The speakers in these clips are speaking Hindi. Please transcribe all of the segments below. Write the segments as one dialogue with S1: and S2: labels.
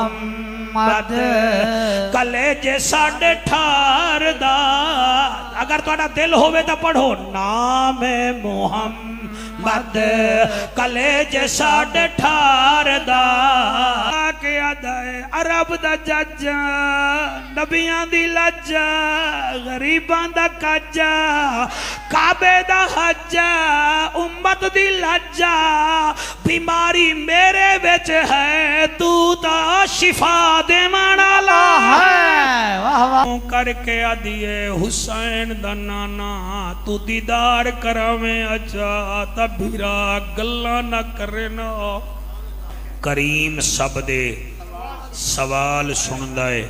S1: मुहम्मद
S2: कलेजे साडे ठार दा। अगर तुहाडा दिल होवे तो पढ़ो नाम मुहम्मद कलेजे साडे ठार दा। के अदाए अरब दा जज नबियां दी लज्जा गरीबां दा काजा काबे दा हज्जा उम्मत दी लज्जा। बीमारी मेरे विच है तू ता शिफा देवण वाला है।
S1: वाह वाह
S2: करके आदिए हुसैन दा नाना तू दीदार करावे अच्छा तबीरा गल्ला ना करे ना। करीम सब दे सवाल सुनदा है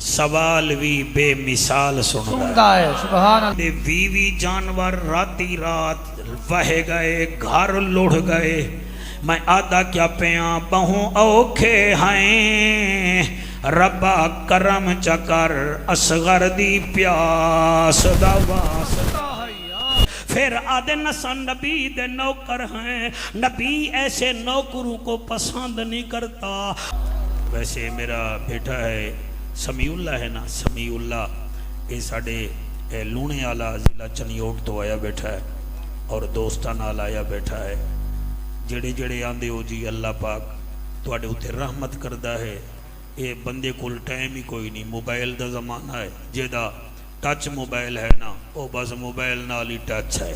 S2: सवाल भी बेमिसाल सुनदा
S1: है। सुभान अल्लाह।
S2: बीवी जानवर राती रात वह गए घर लुढ़ गए। मैं आदा क्या पिया बहु औखे हैं रब्बा करम चकर असगर दी प्यास दा वास्ता। फिर आदे नसन नबी दे नौकर हैं नबी ऐसे नौकरों को पसंद नहीं करता। वैसे मेरा बेटा है समीउल्ला है ना समीउल्ला ये साढ़े लूणे वाला जिला चनियोट तो आया बैठा है और दोस्तां नाल आया बैठा है। जेड़े जेड़े आंदे हो जी अल्लाह पाक तुहाडे उत्ते रहमत करदा है। ये बंदे कोल टाइम ही कोई नहीं मोबाइल दा जमाना है जेदा टच मोबाइल है ना वो बस मोबाइल नाल ही टच है।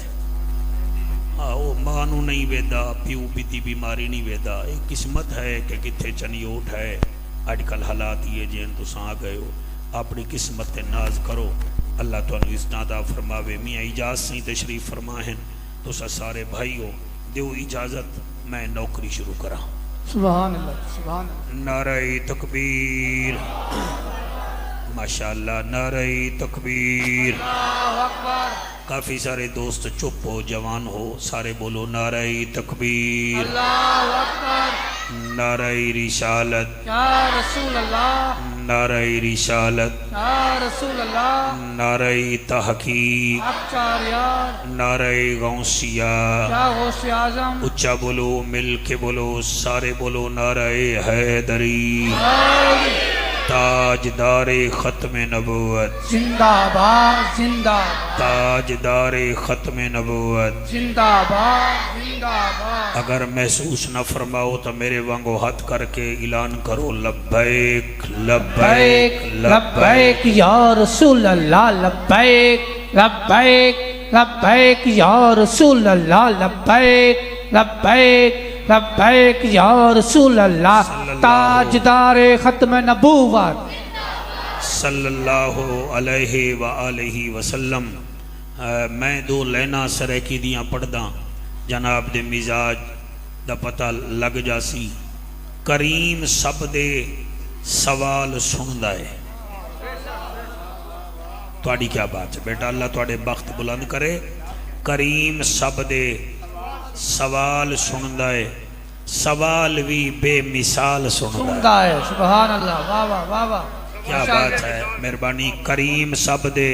S2: वो मां नूं नहीं वेदा प्यू पीती बीमारी नहीं वेदा। ये किस्मत है कि कित्थे चनियोट है। अजकल हालात ये जिन तुस आ गए हो अपनी किस्मत ते नाज करो अल्लाह तुहानूं इज़्ज़त दा फरमावे। मियाँ इजाज़ सही तशरीफ फरमाएं तुसा सारे भाई हो दो इजाज़त मैं नौकरी शुरू करा।
S1: सुभान अल्लाह सुभान अल्लाह।
S2: नारे तकबीर माशाअल्लाह नारे तकबीर। काफ़ी सारे दोस्त चुप हो जवान हो सारे बोलो नारे तकबीर नारे रिसालत
S1: या रसूल अल्लाह
S2: नारे रिसालत
S1: या रसूल अल्लाह
S2: नारे तहकीक
S1: आचार्य
S2: नारे गौसिया
S1: या गौसे आजम।
S2: उच्चा बोलो मिल के बोलो सारे बोलो नारे हैदरी ताजदारे खत्म नबूवत
S1: जिंदाबाद जिंदाबाद
S2: ताजदारे खत्म नबूवत
S1: जिंदाबाद जिंदाबाद।
S2: अगर महसूस न फरमाओ तो मेरे वांगो हाथ करके ऐलान करो लब्बैक लब्बैक
S1: लब्बैक या रसूल अल्लाह लब्बैक लब्बैक लब्बैक या रसूल अल्लाह लब्बैक लब्बैक लब्बैक या रसूल अल्लाह ताजदारे खत्म नबूवत
S2: सल्लल्लाहु अलैहि व आलिहि वसल्लम। मैं दो लाइनां सरैकी दियां पढ़दा जनाब दे मिजाज दा पता लग जासी। करीम सब दे सवाल सुनदा है। तुहाडी क्या बात है बेटा अल्लाह तुहाडे बख्त बुलंद करे। करीम सब दे सवाल सुनदा है सवाल भी बेमिसाल सुनदा है।
S1: सुभान अल्लाह वाह वाह वाह वाह
S2: क्या बात है मेहरबानी। करीम सब दे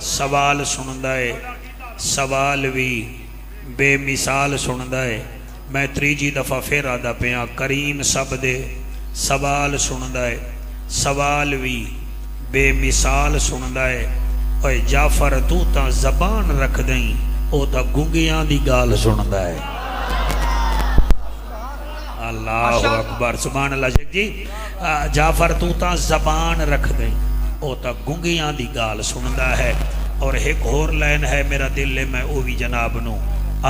S2: सवाल सुनदा है सवाल भी बेमिसाल सुनदा है। मैं तीजी दफ़ा फिर आदा पिया करीम सब दे सवाल सुनदा है सवाल भी बेमिसाल सुनदा है। ओए जाफर तू तां ज़बान रख दई ओ तां गुंगियां दी गाल सुनदा है। अल्लाह अकबर सुभान अल्लाह। शेख जी जाफर तू तां ज़बान रख दई ओ तां गुंगियां दी गाल सुनदा है। और एक होर लाइन है मेरा दिल है मैं वो भी जनाब नूं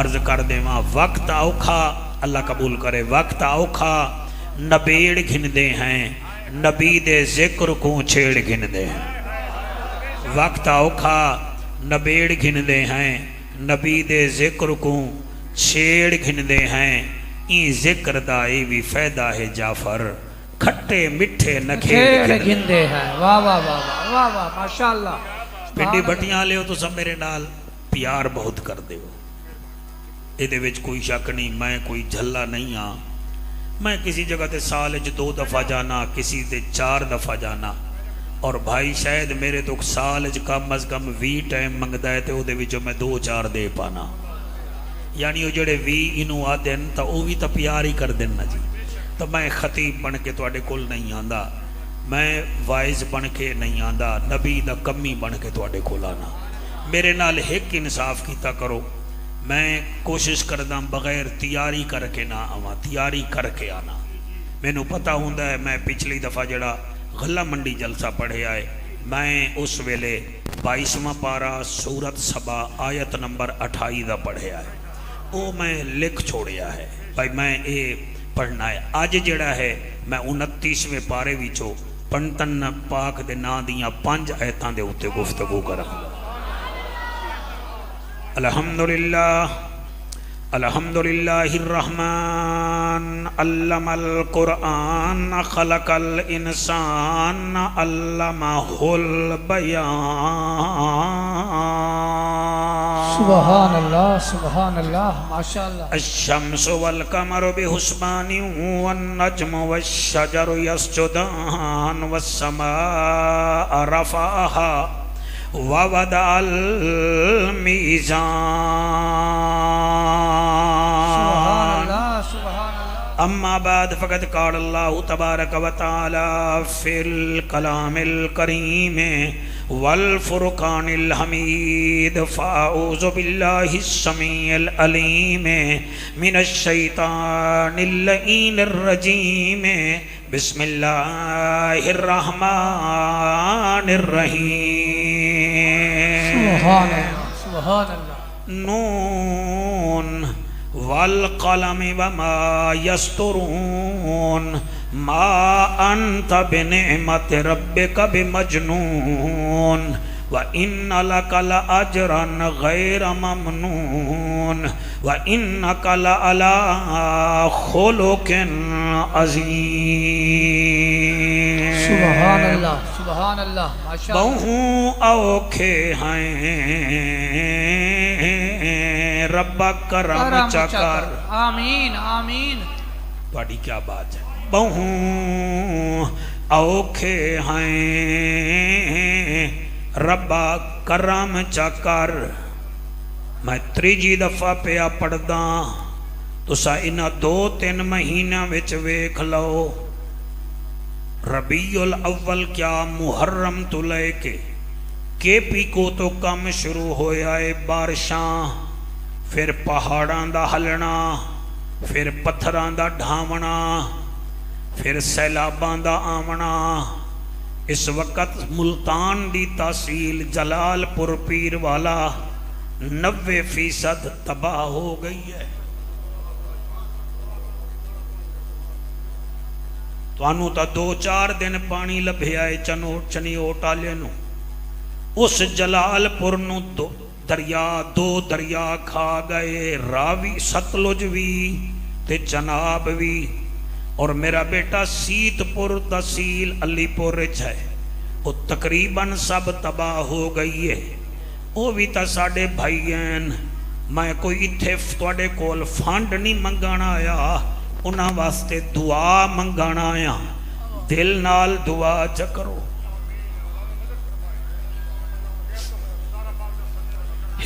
S2: अर्ज कर देवां। वक्त औखा अल्लाह कबूल करे वक्त औखा नबेड़ घिनदे हैं नबी दे जिक्र को छेड़ घिनदे हैं। वक्त औखा नबेड़ घिनदे हैं नबी दे जिक्र को छेड़ घिनदे हैं। ई जिक्र दा ये भी फायदा है जाफर खट्टे मिठे नखेड़
S1: घिनदे हैं। वाह वाह वाह वाह वाह माशाअल्लाह।
S2: पिंडी बटियां लियो तो सब मेरे नाल प्यार बहुत कर दे। ये विच कोई शक नहीं मैं कोई झल्ला नहीं हाँ। मैं किसी जगह ते साल 2 दफ़ा जाना किसी ते 4 दफ़ा जाना और भाई शायद मेरे तो साल कम अज कम 20 टाइम मंगता है तो वो मैं 2-4 दे पाना। यानी वो जोड़े 20 इनू आते हैं तो वह भी तो प्यार ही कर देना जी। तो मैं खतीब बन के तुहाडे कोल नहीं आंदा, मैं वाइज बन के नहीं आंदा, नबी दा कमी बन के तुहाडे कोल आना। मेरे नाल एक इंसाफ कीता करो, मैं कोशिश करदा बगैर तैयारी करके ना आवां, तैयारी करके आना। मैनू पता हुंदा है, मैं पिछली दफ़ा जड़ा गला मंडी जलसा पढ़िया है, मैं उस वेले 22वां पारा सूरत सबा आयत नंबर 28 का पढ़िया है, वो मैं लिख छोड़िया है भाई मैं ये पढ़ना है। अज जड़ा है मैं 29वें पारे विचों पंतन पाक दे नां दियां 5 आयतां दे उत्ते गुफ्तगू करांगा। अल्हम्दुलिल्लाह अल्हम्दुलिल्लाहिर रहमान अल्लमल कुरआन खलकल इंसान अल्लमहुल बयान।
S1: सुभान अल्लाह माशाअल्लाह।
S2: अश्शम्सु वल कमरु बिहुस्बानि वन नज्मु वश्शजरु यस्जुदान वस्समाअ रफ़अहा ववदअल मीज़ान। अम्मा बाद फ़क़द क़ाल अल्लाहु तबारक व तआला फ़िल कलामिल करीम वल फ़ुरक़ानिल हमीद फ़अऊज़ु बिल्लाहिस समीइल अलीम मिनश शैतानिर लईनिर रजीम बिस्मिल्लाहिर रहमानिर रहीम।
S1: सुभान अल्लाह।
S2: नून वल कलम वमा यस्तुरून मा अंत बिनिअमत रब्बिका बिमजनून व इन्ना लका लअजरन गैर ममनून व इन्नका लअला खुलुकिन अज़ीम।
S1: सुभान अल्लाह माशाअल्लाह।
S2: बहु औखे हैं रब्बा करम चकर।
S1: आमीन आमीन।
S2: बड़ी क्या बात है। बहु औखे हैं रब्बा करम चकर। मैं त्रीजी दफा पिया पढ़दा, तुसा इन्हां 2-3 महीनों विच वेख लो, रबीउल अव्वल क्या मुहर्रम तो लेके केपी को तो कम शुरू होया है। बारिशां, फिर पहाड़ां दा हलना, फिर पत्थरां दा ढावना, फिर सैलाबां दा आवना। इस वक़्त मुल्तान दी तहसील जलालपुर पीर वाला 90% तबाह हो गई है। तुहानू तो 2-4 दिन पानी लभ्या है चनियोट आले नू। उस जलालपुर नू दो दरिया खा गए, रावी सतलुज भी ते चनाब भी। और मेरा बेटा सीतपुर तहसील अलीपुर है, वो तकरीबन सब तबाह हो गई है। वो भी तो साढ़े भाई हैं। मैं कोई इत्थे तुहाडे कोल फंड नहीं मंगण आया, उन्हां वास्ते दुआ मंगण आया। दिल नाल दुआ च करो।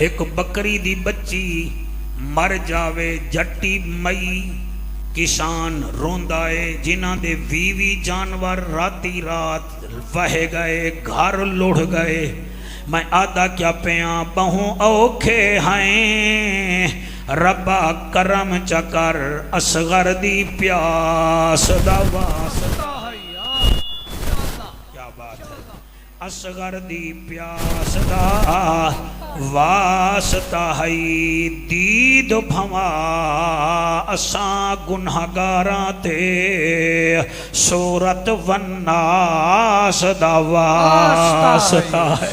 S2: एक बकरी दी बच्ची मर जावे, जट्टी मई किसान रोंदा है। जिन्हां दे 20 जानवर राती रात वह गए, घर लुढ़ गए। मैं आदा क्या पिया बहु औखे हैं रब्बा करम चकर। असगर दी प्यास दा वास्ता है यार, क्या बात है। असगर दी प्यास दा वास्ता है। दीद भवा असा गुनहगारां ते सूरत वन्नास दा वास्ता है।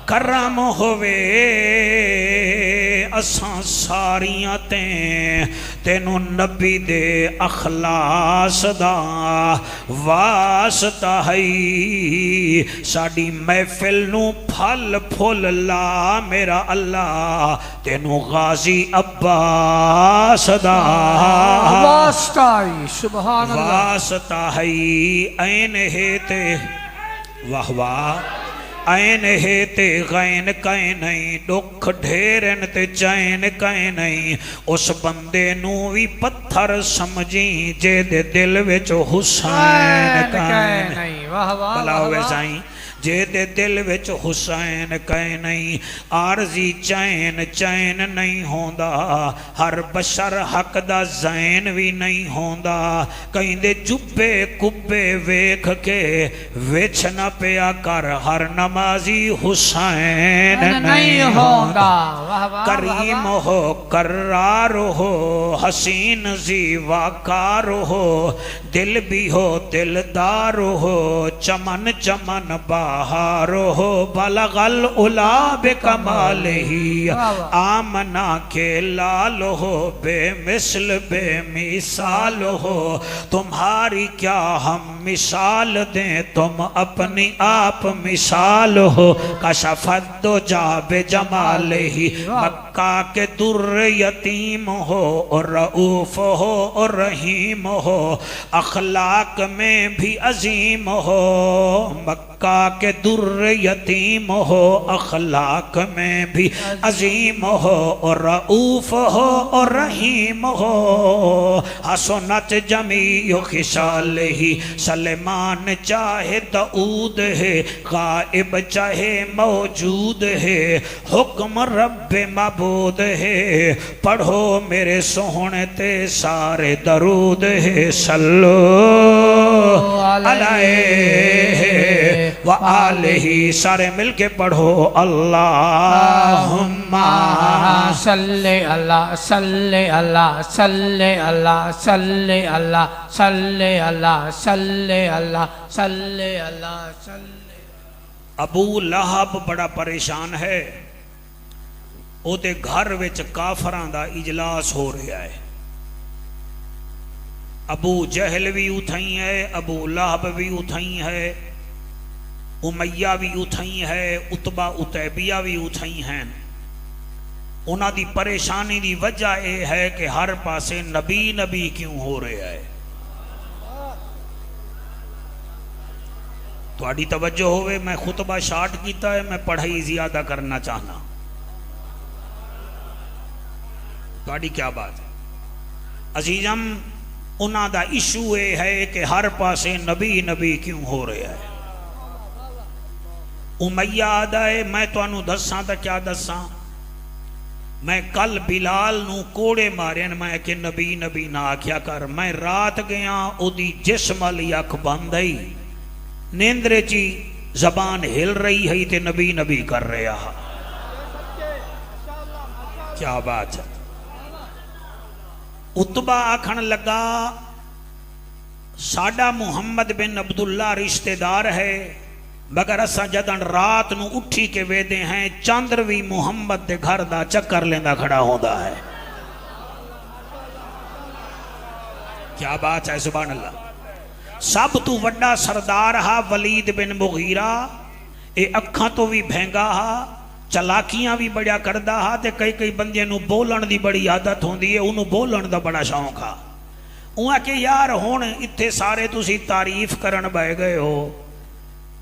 S2: करम होवे असा सारियां ते तेनू नबी दे अखलास दा वास्ता है। साडी महफिल नू फल फुल ला मेरा अल्लाह, तेनू गाजी अब्बास दा
S1: वास्ता है। सुभान अल्लाह।
S2: वास्ता है। ऐन है ते वाह वाह। ऐन है ते गैन कै नहीं, दुख ढेरन ते चैन कै नहीं। उस बंदे नू भी पत्थर समझी जे दे दिल विच हुसैन कै नहीं।
S1: वाह वाह
S2: भला होवे साईं जे दे दिल विच हुसैन कै नहीं। आरजी चैन चैन नहीं होंदा, हर बशर हक दा जैन भी नहीं होंदा। कहंदे जुब्बे कुब्बे वेख के विच न पिया कर, हर नमाजी हुसैन नहीं होंदा। करीम हो कर्रार हो, हसीन जी वाकार हो, दिल भी हो दिलदार हो, चमन चमन बहार हो। बलगल उला बेकमाल ही, आमना के लाल हो, बेमिसल बेमिसाल हो। तुम्हारी क्या हम मिसाल दें, तुम अपनी आप मिसाल हो। कशफद्दो जाबे जमाल ही, मक्का के दुर्र यतीम हो, और रऊफ हो और रहीम हो, अखलाक में भी अजीम हो। मक्का के दुर्र यतीम हो, अखलाक में भी अजीम हो, और रऊफ हो और रहीम हो। हसनत जमी खिसाल ही, सलेमान चाहे दाऊद है, गायब चाहे मौजूद है, हुक्म रब्बे मबूद है। पढ़ो मेरे सोहने ते सारे दरूद है, सल्लो अलैहि व आलिही। सारे मिलके पढ़ो अल्लाहुम्मा
S1: सल्ले अल्लाह सल्ले अल्लाह सल्ले अल्लाह सल्ले अल्लाह सल्ले अल्लाह सल्ले अल्लाह सल्ले अल्लाह सल्ले।
S2: अबू लहब बड़ा परेशान है, ओदे घर विच काफरां दा इजलास हो रहा है। अबू जहल भी उथई है, अबू लहब भी उथई है, उमैया भी उथई है, उतबा उतैबिया भी उथई हैं। उन्हां दी परेशानी दी वजह यह है कि हर पासे नबी नबी क्यों हो रहा है। थोड़ी तवज्जो होवे, मैं खुतबा शार्ट किया है, मैं पढ़ाई ज्यादा करना चाहना। थोड़ी क्या बात है अजीजम, उन्हां दा इशू ये है कि हर पासे नबी नबी क्यों हो रहा है। उमैया आदा है, मैं तुहानू दसा तो क्या दसा, मैं कल बिलाल नू कोड़े मारे, मैं कि नबी नबी ना आख्या कर। मैं रात गया, ओदी जिस्म वाली अख बंद आई, नींदरे ची जबान हिल रही है ते नबी नबी कर रहा। क्या बात है। उतबा आखन लगा, साडा मुहम्मद बिन अब्दुल्ला रिश्तेदार है, मगर असा जदन रात नू उठी के वेदे हैं, चंद्र भी मुहम्मद के घर दा चक्कर लेंदा खड़ा होता है। क्या बात है, सुभान अल्लाह। सब तू वड्डा सरदार हा वलीद बिन मुगीरा, ये अखा तो भी भेंगा हा, चलाकियां भी बड़ा करदा हा, ते कई कई बंदे नू बोलन दी बड़ी आदत होंदी है, उन्होंने बोलन दा बड़ा शौक हा। उहाँ के यार हुण इत्थे सारे तुसी तारीफ करन बह गए हो,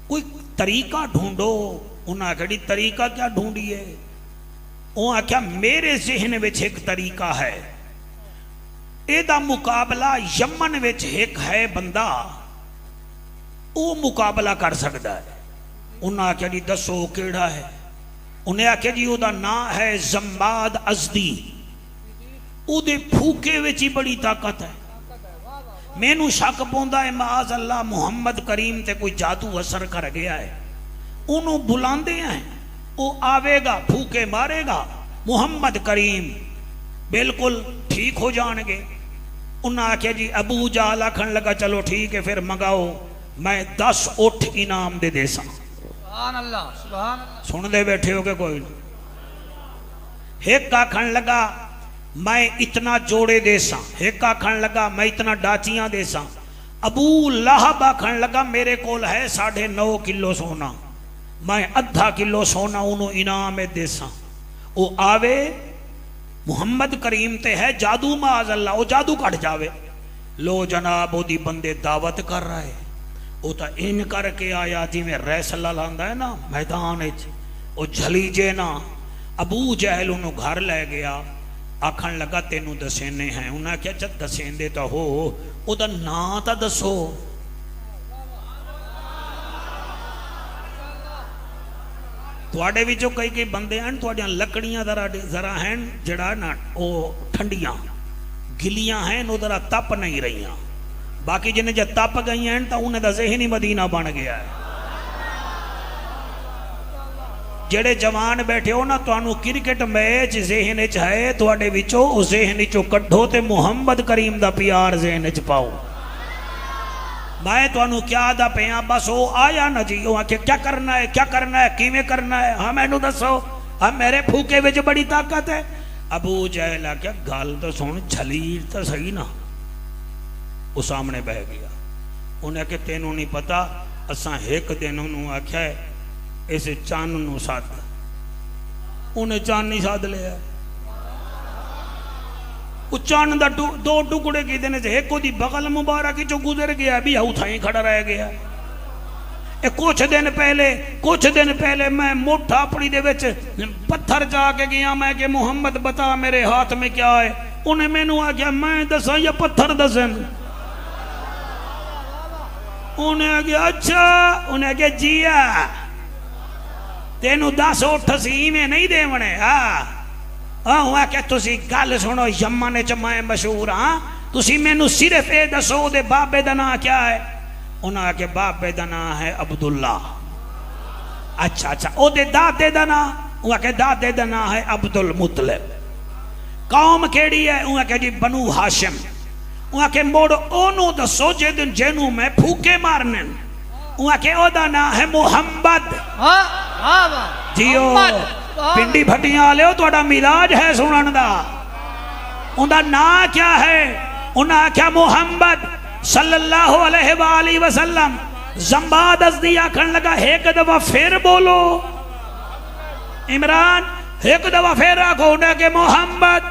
S2: कोई तरीका ढूंढो। उन्हें आखिया तरीका क्या ढूंढिए। वो आख्या मेरे जहन विच एक तरीका है, एदा मुकाबला यमन विच एक है बंदा, वो मुकाबला कर सकता है। उन्हें आख्या जी दसो केड़ा है। उन्हें आख्या जी ओदा नाम है जम्माद अजदी, उदे फूके विच ही बड़ी ताकत है। मैनू शक पौंदा है माज अल्लाह मुहम्मद करीम ते कोई जादू असर कर गया है। उन्होंने बुलाते हैं, वो आवेगा, फूके मारेगा, मुहम्मद करीम बिल्कुल ठीक हो जाएंगे। उन्हें आख्या जी अबू जाल आखन लगा चलो ठीक है फिर मंगाओ, मैं 10 ऊठ इनाम दे देसा।
S1: सुभान अल्लाह सुभान अल्लाह।
S2: सुन दे बैठे हो के कोई नहीं। एक आखन लगा मैं इतना जोड़े देसा, एक आखन लगा मैं इतना डाचियां देसा। अबू लहब आखन लगा मेरे कोल है 9.5 किलो सोना, मैं आधा किलो सोना उन्होंने इनाम में देसा। वो आवे, मुहम्मद करीम ते है जादू माज अल्लाह, वो जादू कट जावे। लो जनाब ओदी बंदे दावत कर रहा है, वो तो इन करके आया जिमें रैसला लांदा है ना मैदान वो झलीजे ना। अबू जहल उन्होंने घर लै गया, आखन लगा तेनू दसेने हैं। उन्हें क्या चल दसेंदे तो हो, ओदा नां तो दसो। तुहाडे विचों कई कई बंदे हैं तुहाडियां लकड़ियां जरा हैं जड़ा ना वो ठंडियां गिलियां हैं, वो जरा तप नहीं रही। बाकी जिन्हें जब तप गई हैं तो उन्हें तो ज़हनी मदीना बन गया है। जेड़े जवान बैठे हो ना, तुहानू क्रिकेट मैच ज़हन च है, तुहाडे विचों उस ज़हन चो कड्ढो ते मुहम्मद करीम दा प्यार ज़हन च पाओ। मैं तुहानू क्या दा पिया, बस वो आया ना जी, वो आके क्या करना है, क्या करना है, किवें करना है, हाँ मैनू दसो, हाँ मेरे फूके विच बड़ी ताकत है। अबू जहल आख्या गल तो सुन, छलीर तो सही ना। वो सामने बह गया। उन्हें आख्या तेनू नहीं पता, असा एक दिन उन्होंने आख्या है इस चंद नू सद। उन्हें चंद नहीं सद लिया। चंद का दो टुकड़े की दिन एक ओदी बगल मुबारक चो गुजर गया, भी उथा ही खड़ा रह गया। कुछ दिन पहले मैं मोटा अपनी दे विच पत्थर जाके गया, मैं कि मुहम्मद बता मेरे हाथ में क्या है। उन्हें मैनू आख्या मैं दसा या पत्थर दसन। उन्हें आख्या अच्छा, उन्हें आख्या जिया तेनू 10 उठ सी में नहीं देवने। हाँ क्या तुसी गल सुनो, यमन च मैं मशहूर हाँ, तुसी मैनू सिर्फ ये दसो दे बाबे दा नां क्या है। उन्हें आख्या बाबे दा नां है अब्दुल्ला। अच्छा अच्छा, ओदे दादे दा नां? उन्हें आख्या दादे दा नां है अब्दुल मुतलिब। कौम केड़ी है? उन्हें आख्या जी बनु हाशिम। उन्हें आख्या मोड़ ओनू दसो जेनू मैं फूके मारने। उन्हें आख्या ओदा नां है मुहम्मद। जियो पिंडी फटियां वाले हो, तुहाडा मिलाज है सुनन दा। उनका नाम क्या है? उन्हें आख्या मुहम्मद सल्लल्लाहु अलैहि वसल्लम। जंबा दसदी आखन लगा एक दफा फिर बोलो। इमरान एक दफा फिर आखो। उन्हें के मोहम्मद।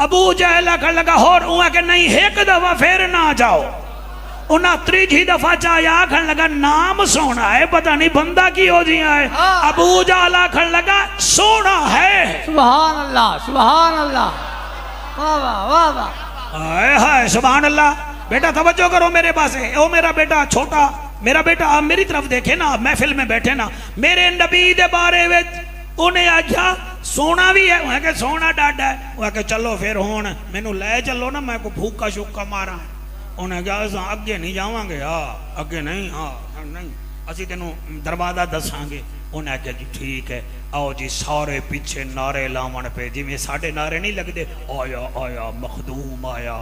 S2: अबू जहल आखन लगा होर। उन्हें के नहीं एक दफा फिर ना जाओ। उन्हें तीजी दफा चाया, आखन लगा नाम सोना है, पता नहीं बंदा की हो जिया है। अबू जहल आखन लगा सोना है।
S1: सुभान अल्लाह, सुभान अल्लाह, वाह वाह वाह वाह,
S2: हाय हाय सुभान अल्लाह। बेटा तवज्जो करो मेरे पास। ओ मेरा बेटा छोटा, मेरा बेटा आप मेरी तरफ देखे ना, महफिल में बैठे ना। मेरे नबी दे बारे में उन्हें आख्या सोना भी है। वह के सोना डाडा है। वह के चलो फिर हुण मैनू ले चलो ना, मैं को भूखा शुक्का मारा। उन्हें कहा अस अगे नहीं जावांगे। हाँ अगे नहीं, हाँ नहीं, असी तेनू दरवाजा दसांगे। उन्हें आख्या जी ठीक है, आओ जी। सारे पीछे नारे लावन पे, जिमें साढ़े नारे नहीं लगते। आया आया मखदूम आया,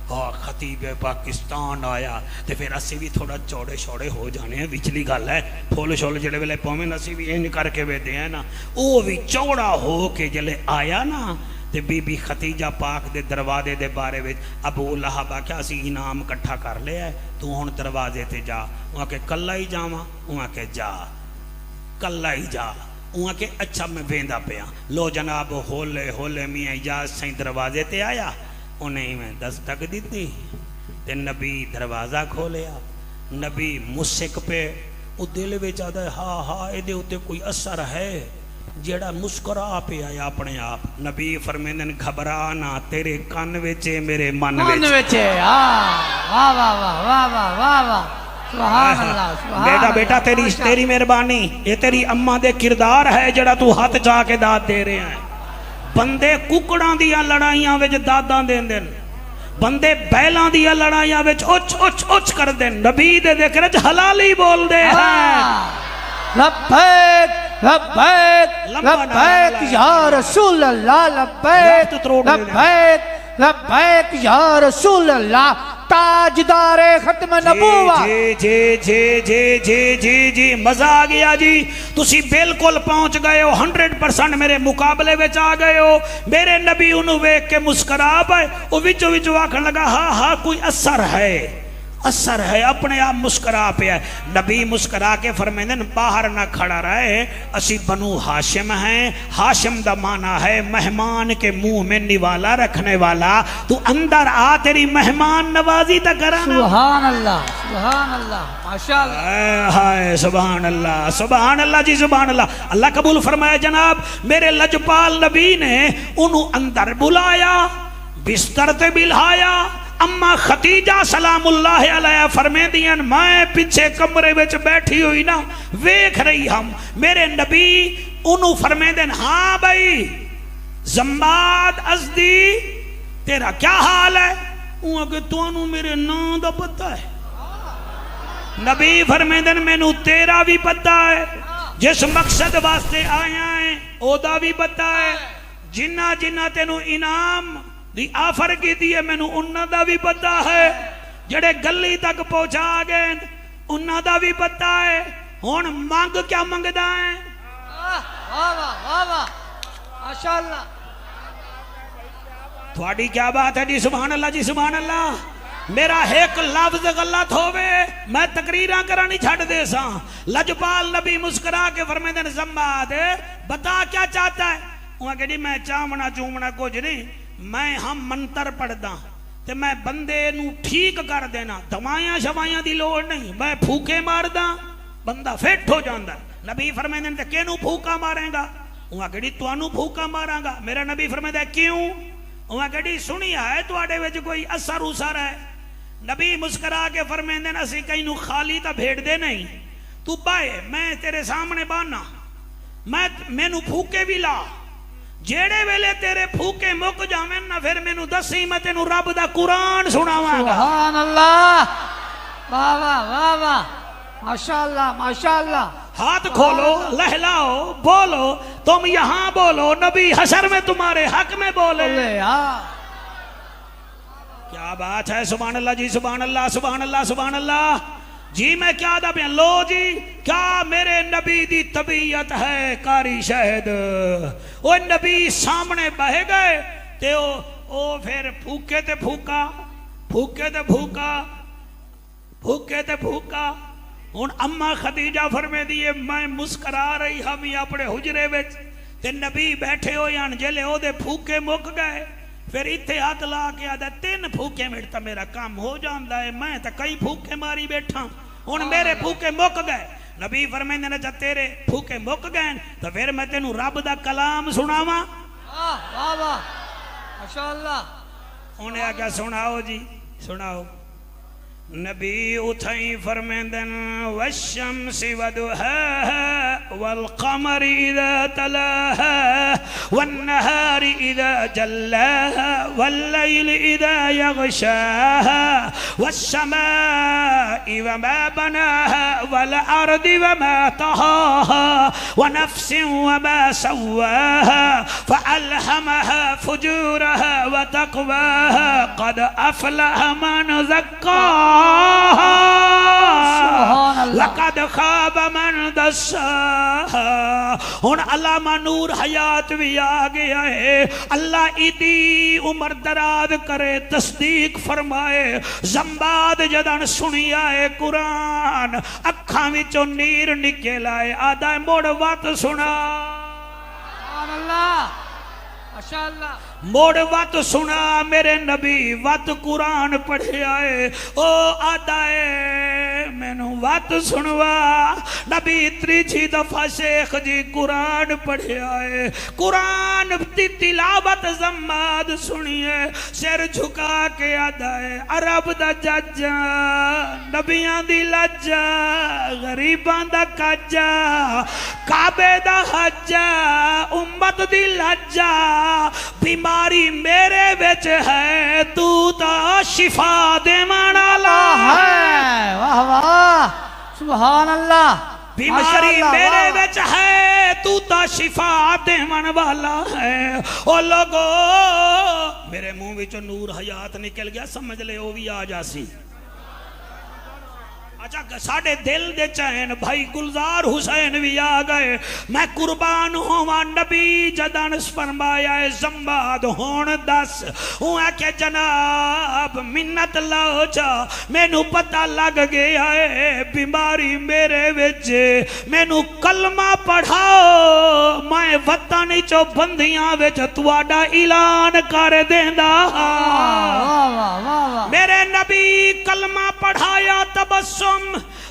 S2: हाँ खतीब पाकिस्तान आया। तो फिर असी भी थोड़ा चौड़े शौड़े हो जाने हैं। विचली गल है, फुल शुल जिले वेले पवें असी भी इंज करके वेदे हैं ना। वो भी चौड़ा हो के जले आया ना, ते बीबी खतीजा पाक दे दरवाजे दे बारे में अबू लहब आख्या असी इनाम इकट्ठा कर लिया है, तू हुण दरवाजे ते जा। वहाँ के कल्ला ही जावा? वहाँ के जा कल्ला ही जा। वहाँ के अच्छा मैं वेंदा पिया। लो जनाब होले होले मियाँ इजाज सही दरवाजे ते आया। उन्हें मैं दस्तक दी ते नबी दरवाजा खोलिया। नबी मुस्क पे, वो दिल में आता है हाँ हाँ ये उत्ते कोई असर है, जेड़ा मुस्कुरा पे आया अपने आप। नबी फरमांदे ने घबरा ना, तेरे कान विच मेरे मन विच।
S1: वाह वाह वाह वाह वाह वाह वाह, सुभान अल्लाह, सुभान
S2: बेटा बेटा तेरी मेहरबानी। ये तेरी अम्मा दे किरदार है जेड़ा तू हाथ जा के दाद दे रहे हैं। बंदे कुकड़ां दियां लड़ाइयां विच दादां देंदे ने, बंदे बैलां दियां लड़ाइयां विच उच उच उच करदे ने। नबी दे जिक्र च हलाली बोलदे हैं।
S1: लब्बैक लब्बैक लब्बैक या रसूल अल्लाह, लब्बैक लब्बैक लब्बैक या रसूल अल्लाह, ताजदारे खत्म नबूवा।
S2: जी जी जी जी जी जी जी मजा आ गया जी। तुसी बिल्कुल पहुंच गए हो, 100% मेरे मुकाबले में आ गए हो। मेरे नबी उन्हें वेख के मुस्करा पाए। वो विचो विचो आखन लगा हाँ हाँ कोई असर है, असर है, अपने आप मुस्करा पे है। नबी मुस्करा के फरमाते हैं बाहर ना खड़ा रहे, असी बनु हाशिम हैं। हाशिम दा माना है मेहमान के मुंह में निवाला रखने वाला। तू अंदर आ, तेरी मेहमान नवाजी तक करा।
S1: सुभान अल्लाह। सुभान अल्लाह माशाअल्लाह।
S2: हाय सुभान अल्लाह जी सुभान अल्लाह। अल्लाह कबूल फरमाए जनाब। मेरे लजपाल नबी ने उन्हों अंदर बुलाया, बिस्तर ते बिल्हाया। अम्मा खतीजा सलामुल्लाह अलैहा फरमेंदियां मैं पीछे कमरे विच बैठी हुई ना वेख रही हम। मेरे नबी उन्हों फरमेंदे हाँ भाई जम्बाद अज़दी तेरा क्या हाल है? उन्हें तुहानू मेरे नाम दा पता है? नबी फरमेंदे मैनू तेरा भी पता है, जिस मकसद वास्ते आया है ओदा भी पता है, जिन्ना जिन्ना तेनू इनाम दी आफर की है मैनू उन्ना दा भी पता है, जड़े गली तक पहुंचा गए उन्ना दा भी पता है। हुण मंग क्या मंगदा है?
S1: वाह वाह वाह वाह माशाअल्लाह।
S2: थोड़ी क्या बात है जी सुभान अल्लाह जी सुभान अल्लाह। मेरा एक लफ्ज गलत होवे मैं तकरीरा करानी छड़ दे सा। लजपाल नबी मुस्कुरा के फरमाते हैं जम्बाद बता क्या चाहता है? वहां कहती मैं चावना चूमना कुछ नहीं, मैं हम मंत्र पढ़दा ते मैं बंदे नू ठीक कर देना, दवाइयां शवाइयां दी लोड़ नहीं, मैं फूके मारदा बंदा फिट हो जाता। नबी फरमाते हैं किनू फूका मारेगा? वहां कहती तुहानू फूका मारांगा। मेरा नबी फरमाता क्यों? वहां कहती सुनिया है तुहाडे विच कोई असर उसर है? नबी मुस्कुरा के फरमाते हैं असीं कई नू खाली तो भेड़दे नहीं, तू बाए मैं तेरे सामने बाना, मैं मैनू फूके भी ला, जेड़े वेले तेरे फूके मुक जावे ना फिर मैनू दसी मैं तेनू रब दा कुरान सुनावांगा।
S1: सुभान अल्लाह वाह वाह वाह वाह माशाअल्लाह माशाअल्लाह।
S2: हाथ खोलो लहलाओ बोलो तुम यहां बोलो नबी हशर में तुम्हारे हक में बोले। क्या बात है सुभान अल्लाह जी सुभान अल्लाह सुभान अल्लाह सुभान अल्लाह जी। मैं क्या दा बयान लो जी क्या मेरे नबी दी तबीयत है कारी शहद। ओ नबी सामने बह गए ते ओ फिर फूके ते फूका फूके ते फूका फूके ते फूका। हुण अम्मा खदीजा फरमे दिए मैं मुस्करा रही हम अपने हुजरे विच ते नबी बैठे हो यान जेले ओदे फूके मुक गए फिर इत्थे हाथ ला के आदा 3 फूके मिनट तो मेरा काम हो जाता है, मैं तो कई फूके मारी बैठा हुण मेरे फूके मुक गए। नबी फरमांदे ने जब तेरे फूके मुक गए तो फिर मैं तेनू रब दा कलाम सुनावा।
S1: वाह वाह माशाअल्लाह।
S2: उन्हें आख्या सुनाओ जी सुनाओ। नबी उथई फरमांदन वश्शम्सि वदुहाहा वल क़मरि इज़ा तलाहा वन नहारि इज़ा जल्लाहा वल लैलि इज़ा यग़शाहा वस्समाइ वमा बनाहा वल अर्दि वमा तहाहा व नफ्सिन वमा सव्वाहा फ़अल्हमहा फुजूरहा व तक़वाहा क़द अफ़लहा मन ज़क्काहा लक़द खाब मन दस्साहा। हुण अल्लामा नूर हयात भी आ गया है। अल्लाह इदी उम्र दराज करे तस्दीक फरमाए। जम्बाद जदन सुनिया है कुरान अखां विचों नीर निकल आए आदा मुड़ वत सुना
S1: माशाअल्लाह
S2: मोड़ वत सुना मेरे नबी वत कुरान पढ़े आए ओ आदा है मैनू वत सुनवा। नबी त्रीजी दफा शेख जी कुरान पढ़े आए कुरान दी तिलावत जम्माद सुनिए सिर झुका के आदा है अरब दा जज्जा नबियां दी लज्जा गरीबां दा काजा काबे दा हज्जा उम्मत दी लज्जा बीमारी मेरे विच है तू तो शिफा देवन वाला है।
S1: वाह वाह सुभान अल्लाह।
S2: बीमारी मेरे विच है तू तो शिफा देवन वाला है। ओ लोगो मेरे मुंह विचों नूर हयात निकल गया समझ ले वो भी आ जासी। अच्छा साढ़े दिल दे चैन भाई गुलजार हुसैन भी आ गए। मैं कुर्बान होवा नबी जदन फरमाया जम्बाद होन दस के जनाब मिन्नत लो जा मैनू पता लग गया है बीमारी मेरे विच मैनू कलमा पढ़ाओ मैं वतन चो बंदियां विच तुहाडा ऐलान कर देंदा। मेरे नबी कल कलमा पढ़ाया तबस्सुम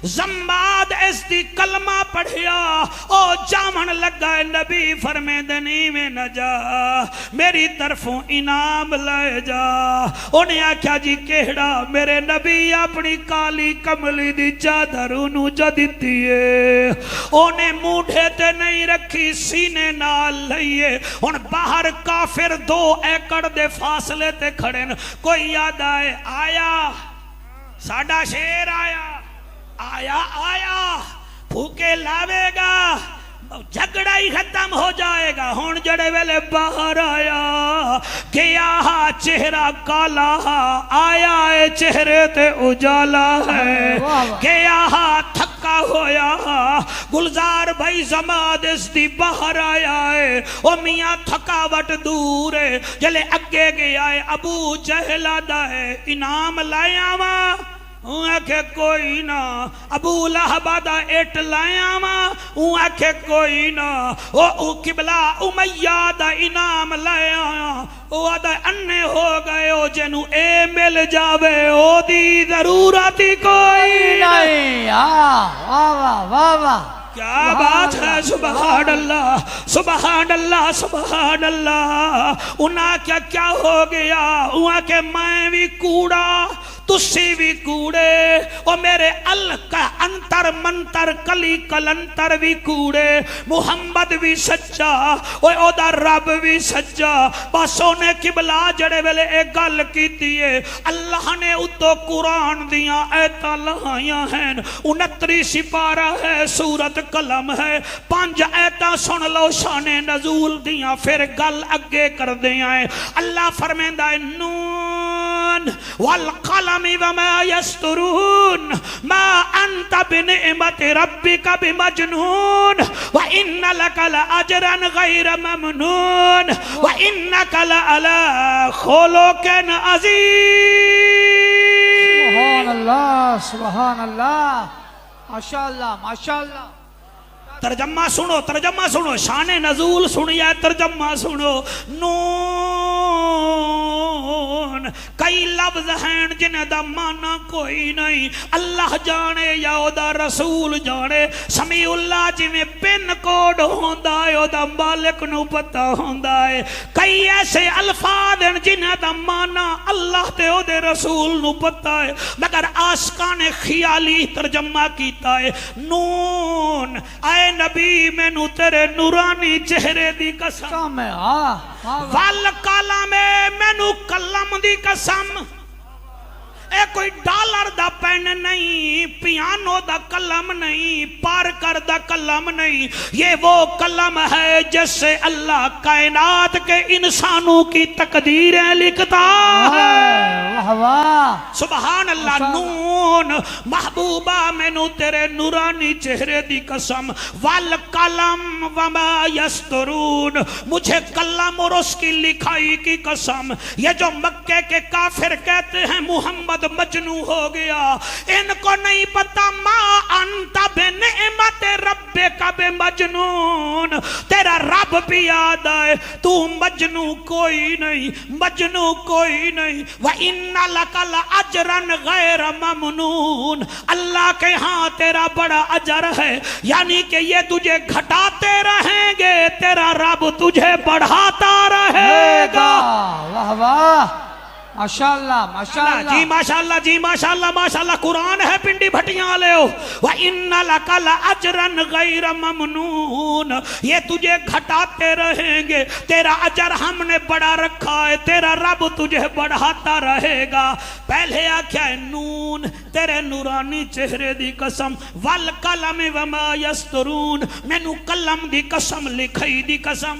S2: जम्बाद इसदी कलमा पढ़िया ओ जामन लगा नबी फरमेंदे नी में न जा मेरी तरफों इनाम ले जा। उन्हें आख्या जी केड़ा मेरे नबी अपनी काली कमली दी चादर उन्हों जा दिती है उन्हें मूढ़े ते नहीं रखी सीने नाल लईए। हुण बाहर काफिर 2 एकड़ दे फासले ते खड़े न कोई याद आया साडा शेर आया आया आया फूके लावेगा झगड़ा ही खत्म हो जाएगा। हुण जड़े वेले बाहर आया गया चेहरा काला आया है चेहरे ते उजाला है गया थका होया गुलजार भाई जमाद इसदी बाहर आया है ओ मियां थकावट दूर है जले अगे गया है अबू जहला दा है इनाम लाया वा आखे कोई ना अबू लहबा दा इट लाया वा आखे कोई ना ओ किबला उमैया दा इनाम लाया ओ आदा अन्ने हो गए ओ जेनु ए मिल जावे ओ दी जरूरत ही कोई नहीं।
S1: वाह वाह वाह वाह
S2: क्या बात है सुभान अल्लाह सुभान अल्लाह सुभान अल्लाह। उन्हें क्या क्या हो गया वहां के मैं भी कूड़ा तुसी भी कूड़े ओ मेरे अल का अंतर मंतर कली कलंतर भी कूड़े मुहम्मद भी सच्चा ओ ओदा रब भी सच्चा। बस ओने किबला जड़े वेले एक गल कीती है अल्लाह ने उतो कुरान दियां आयतां लहाइयां हैं 69 सिपारा है सूरत कलम है 5 आयतां सुन लो शाने नजूल दियां फिर गल अगे कर दियां अल्लाह फरमांदा है नून वल कलम वमा यस्तरून मा अंत बिनिअमति रब्बिका बिमजनून व इन्न लका लअजरन गैर ममनून व इन्नका लअला खुलुकिन अज़ीम।
S1: सुभान अल्लाह माशाअल्लाह माशाअल्लाह।
S2: तर्जमा सुनो शाने नजूल सुनिया तर्जमा सुनो। नून कई लफ्ज हैं जिन्हें दा माना कोई नहीं अल्लाह जाने या ओदा रसूल जाने। समीउल्लाह जिवें पिन कोड होंदा है ओदा मालिक नू पता होंदा है। कई ऐसे अल्फाज हैं जिन्हें दा माना अल्लाह ते ओदे रसूल नू पता है मगर आशिकां ने ख्याली तर्जमा कीता है। नून आए नबी मैनू तेरे नूरानी चेहरे दी कसम वल काला में मैनू कलम दी कसम। ए कोई डॉलर दा पेन नहीं पियानो दा कलम नहीं पारकर दा कलम नहीं ये वो कलम है जिससे अल्लाह कायनात के इंसानों की तकदीरें लिखता है। सुभान अल्लाह। नून महबूबा मैनू तेरे नूरानी चेहरे दी कसम वल कलम वमा यस्तरून मुझे कलम और उसकी लिखाई की कसम। ये जो मक्के के काफिर कहते हैं मुहम्मद मजनू हो गया इनको नहीं पता मा अंता बिनिअमत रब्बिका बिमजनून तेरा रब भी याद है तू मजनू कोई नहीं व इन्ना लका लअजरन गैर ममनून अल्लाह के यहाँ तेरा बड़ा अजर है यानी कि ये तुझे घटाते रहेंगे तेरा रब तुझे बढ़ाता रहेगा।
S1: वाह वाह माशाअल्लाह माशाअल्लाह
S2: जी माशाअल्लाह जी माशाअल्लाह माशाअल्लाह। कुरान है पिंडी भटियां वाले हो व इन्ना लका लअजरन गैर ममनून ये तुझे घटाते रहेंगे तेरा अजर हमने बड़ा रखा है तेरा रब तुझे बढ़ाता रहेगा। पहले आख्या है नून तेरे नूरानी चेहरे दी कसम वल कलम वमा यस्तरून मैनू कलम दी कसम लिखाई दी कसम।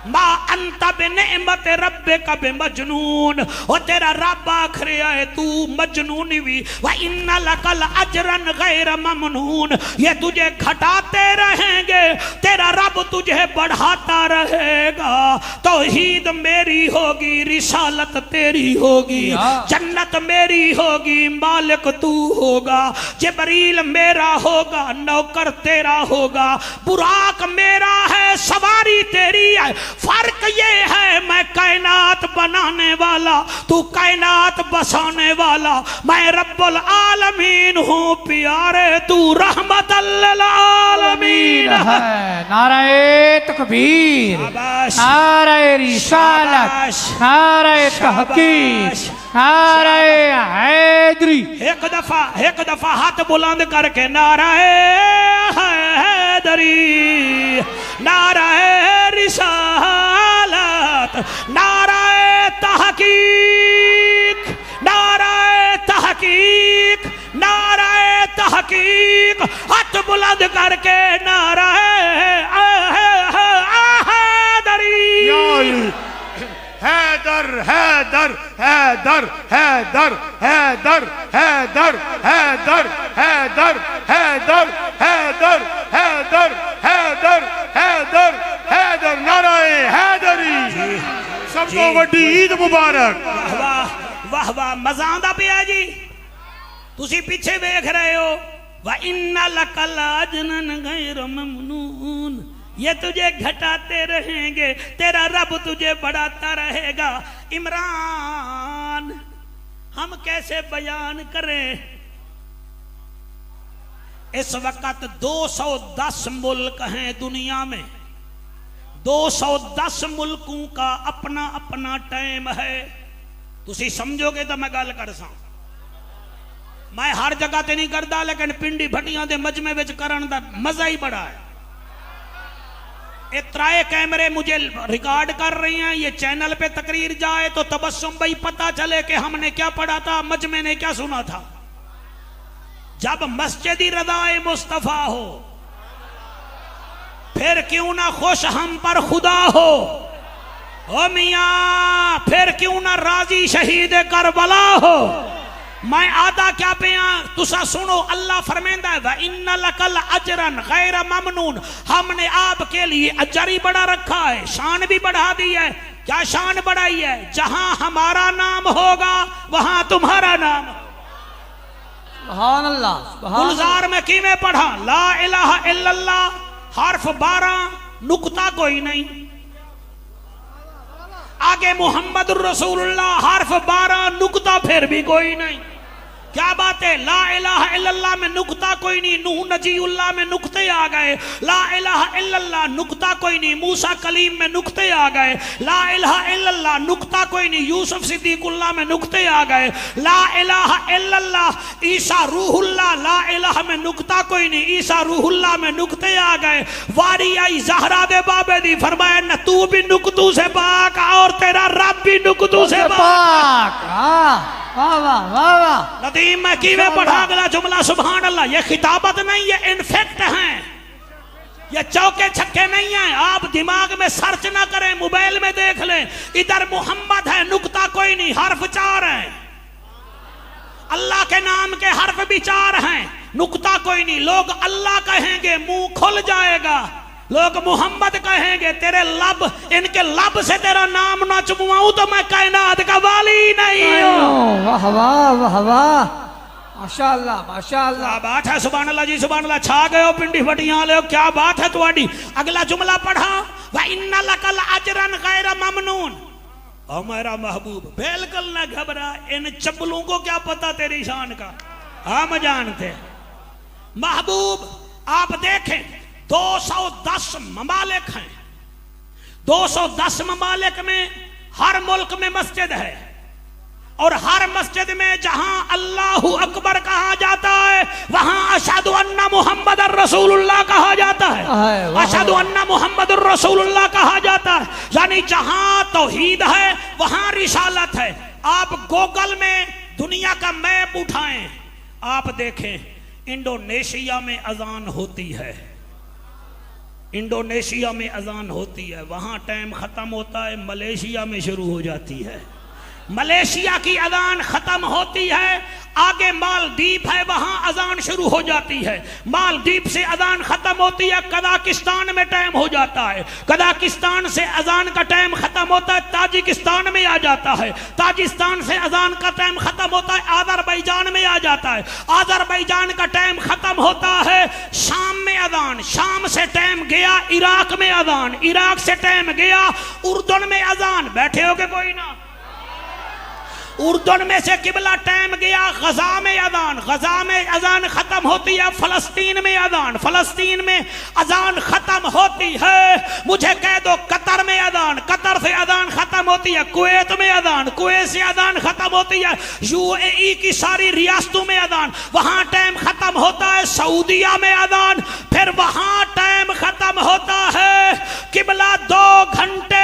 S2: मा अंता बिनिअमत रब्बिका बिमजनून ओ तेरा रब आखरे है तू मजनून भी व इन्ना लका लअजरन गैर ममनून ये तुझे घटाते रहेंगे तेरा रब तुझे बढ़ाता रहेगा। तौहीद मेरी होगी रिसालत तेरी होगी जन्नत मेरी होगी मालिक तू होगा जिब्रील मेरा होगा नौकर तेरा होगा बुराक मेरा है सवारी तेरी है फर्क ये है मैं कायनात बनाने वाला, तू कायनात बसाने वाला। मैं रब्बुल आलमीन हूँ प्यारे, तू रहमतल लिल आलमीन है।
S1: नारे तकबीर, नारे रिसालत, नारे तहकीक, नारे हैदरी।
S2: एक दफा हाथ बुलंद करके नारे हैदरी, नारे रिसालत, नारे तहकीक, नारे तहकीक, नारे तहकीक। हाथ बुलंद करके नारे
S3: हैदर हैदर हैदर हैदर हैदर हैदर हैदर हैदर हैदर हैदर हैदर हैदर हैदर हैदर। नाराए हैदरी। सबको वड्डी ईद मुबारक।
S2: वाह वाह वाह, मजा आंदा पिया जी। तुसी पीछे देख रहे हो, व इन्ना लकल अजनन गैर ममनून। ये तुझे घटाते रहेंगे, तेरा रब तुझे बढ़ाता रहेगा। इमरान, हम कैसे बयान करें, इस वक्त 210 मुल्क हैं दुनिया में। 210 मुल्कों का अपना अपना टाइम है। तुसी समझोगे तो मैं गल कर सा। मैं हर जगह ते नहीं करता, लेकिन पिंडी भटियां दे मजमे विच करन दा मजा ही बड़ा है। ये त्राए कैमरे मुझे रिकॉर्ड कर रही हैं, ये चैनल पे तकरीर जाए तो तबस्सुम भाई पता चले कि हमने क्या पढ़ा था, मजमे ने क्या सुना था। जब मस्जिदी रज़ाए मुस्तफा हो, फिर क्यों ना खुश हम पर खुदा हो। ओ मियां, फिर क्यों ना राजी शहीद करबला हो। मैं आदा क्या पे तुसा सुनो, अल्लाह फरमांदा है व इन्ना लकल अजरन गैर ममनून। हमने आपके लिए अजर ही बढ़ा रखा है, शान भी बढ़ा दी है। क्या शान बढ़ाई है? जहां हमारा नाम होगा वहां तुम्हारा नाम।
S1: सुभान अल्लाह।
S2: गुलजार में की में पढ़ा ला इलाहा इल्लल्लाह, हर्फ 12, नुक्ता कोई नहीं। आगे मोहम्मद रसूलुल्लाह, हर्फ 12, नुक्ता फिर भी कोई नहीं। क्या बात है? ला इलाहा इल्लल्लाह में नुक्ता कोई नहीं, नूह नजीउल्लाह में नुक्ते आ गए। ला इलाहा इल्लल्लाह नुक्ता कोई नहीं, मूसा कलीम में नुक्ते आ गए। ला इलाहा इल्लल्लाह नुक्ता कोई नहीं, यूसुफ सिद्दीकुल्लाह में नुक्ते आ गए। ला इलाहा इल्लल्लाह ईसा रूहुल्लाह, ला इलाहा में नुक्ता कोई नहीं, ईसा रूहुल्लाह में नुक्ते आ गए। वारी आई ज़हरा दे बाबे दी, फरमाया न तू भी नुक्तों से पाक और तेरा रब भी नुक्तों से पाक।
S1: वाह वाह वाह वाह।
S2: नदीम में कीवे पढ़ा अगला जुमला सुभान अल्लाह। ये खिताबत नहीं, ये इनफेक्ट हैं, ये चौके छक्के नहीं हैं। आप दिमाग में सर्च ना करें, मोबाइल में देख लें। इधर मोहम्मद है, नुक्ता कोई नहीं, हर्फ 4 है। अल्लाह के नाम के हर्फ भी 4 हैं, नुक्ता कोई नहीं। लोग अल्लाह कहेंगे मुंह खुल जाएगा, लोग मोहम्मद कहेंगे तेरे लब, इनके लब से तेरा नाम ना चुमवाऊं तो मैं कायनात का वाली नहीं हूं।
S1: वाह वाह वाह वाह, माशाअल्लाह माशाअल्लाह।
S2: क्या बात है, सुभान अल्लाह जी सुभान अल्लाह। छा गए हो पिंडी फटियां ले, क्या बात है तुम्हारी। अगला जुमला पढ़ा व इन्ना लकल अजरन गैर ममनून। ओ मेरा महबूब, बिल्कुल ना घबरा, इन चप्पलों को क्या पता तेरी शान का, हम जानते। महबूब आप देखें 210 ममालिक हैं। 210 ममालिक में हर मुल्क में मस्जिद है, और हर मस्जिद में जहां अल्लाहु अकबर कहा जाता है वहां अशहदु अन्ना मुहम्मद रसूलुल्लाह कहा जाता है। अशहदु अन्ना मुहम्मद रसूलुल्लाह कहा जाता है। यानी जहां तौहीद है वहां रिसालत है। आप गूगल में दुनिया का मैप उठाएं, आप देखें इंडोनेशिया में अजान होती है, इंडोनेशिया में अजान होती है, वहां टाइम खत्म होता है, मलेशिया में शुरू हो जाती है। मलेशिया की अजान खत्म होती है आगे मालदीव है, वहां अजान शुरू हो जाती है, मालदीव से अजान खत्म होती है, कजाकिस्तान में टाइम हो जाता है, कजाकिस्तान से अजान का टाइम खत्म होता है, ताजिकिस्तान में आ जाता है, ताजिकिस्तान से अजान का टाइम खत्म होता है, आज़रबाईजान में आ जाता है, आज़रबाईजान का टाइम खत्म होता है, शाम में अजान, शाम से टाइम गया इराक में अजान, इराक से टाइम गया उर्दन में अजान। बैठे हो के कोई ना? उर्दन में से किबला टाइम गया गजा में अजान, गजा में अजान खत्म होती है, फलस्तीन में अजान, फलस्तीन में अजान खत्म होती है। मुझे कह दो कतर में अजान, कतर से अजान खत्म होती है, कुवैत में अजान, कुवैत से अजान खत्म होती है, यूएई की सारी रियासतों में अजान, वहां टाइम खत्म होता है, सऊदिया में अजान, फिर वहां टाइम खत्म होता है, किबला 2 घंटे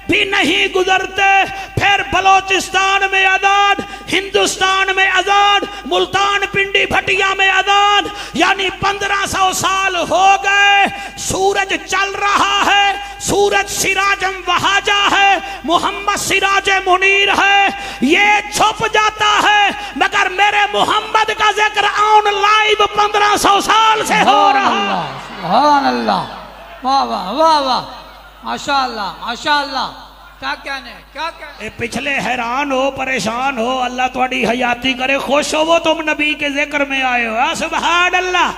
S2: भी नहीं गुजरते, फिर बलोचिस्तान में अजान, हिंदुस्तान में अजान, मुल्तान पिंडी भटिया में अजान। यानी 1500 साल हो गए, सूरज चल रहा है, सूरज सिराजम वहाजा है, मोहम्मद सिराज मुनीर है, ये छुप जाता है, मगर मेरे मोहम्मद का जिक्र ऑन लाइव 1500 साल से हो रहा है।
S1: सुभान अल्लाह, वाह वाह वाह वाह, माशाअल्लाह माशाअल्लाह। क्या कहने, क्या कहने?
S2: पिछले हैरान हो, परेशान हो, अल्लाह तुम्हारी हयाती करे, खुश हो वो तुम नबी के जिक्र में आए हो। सुभान अल्लाह,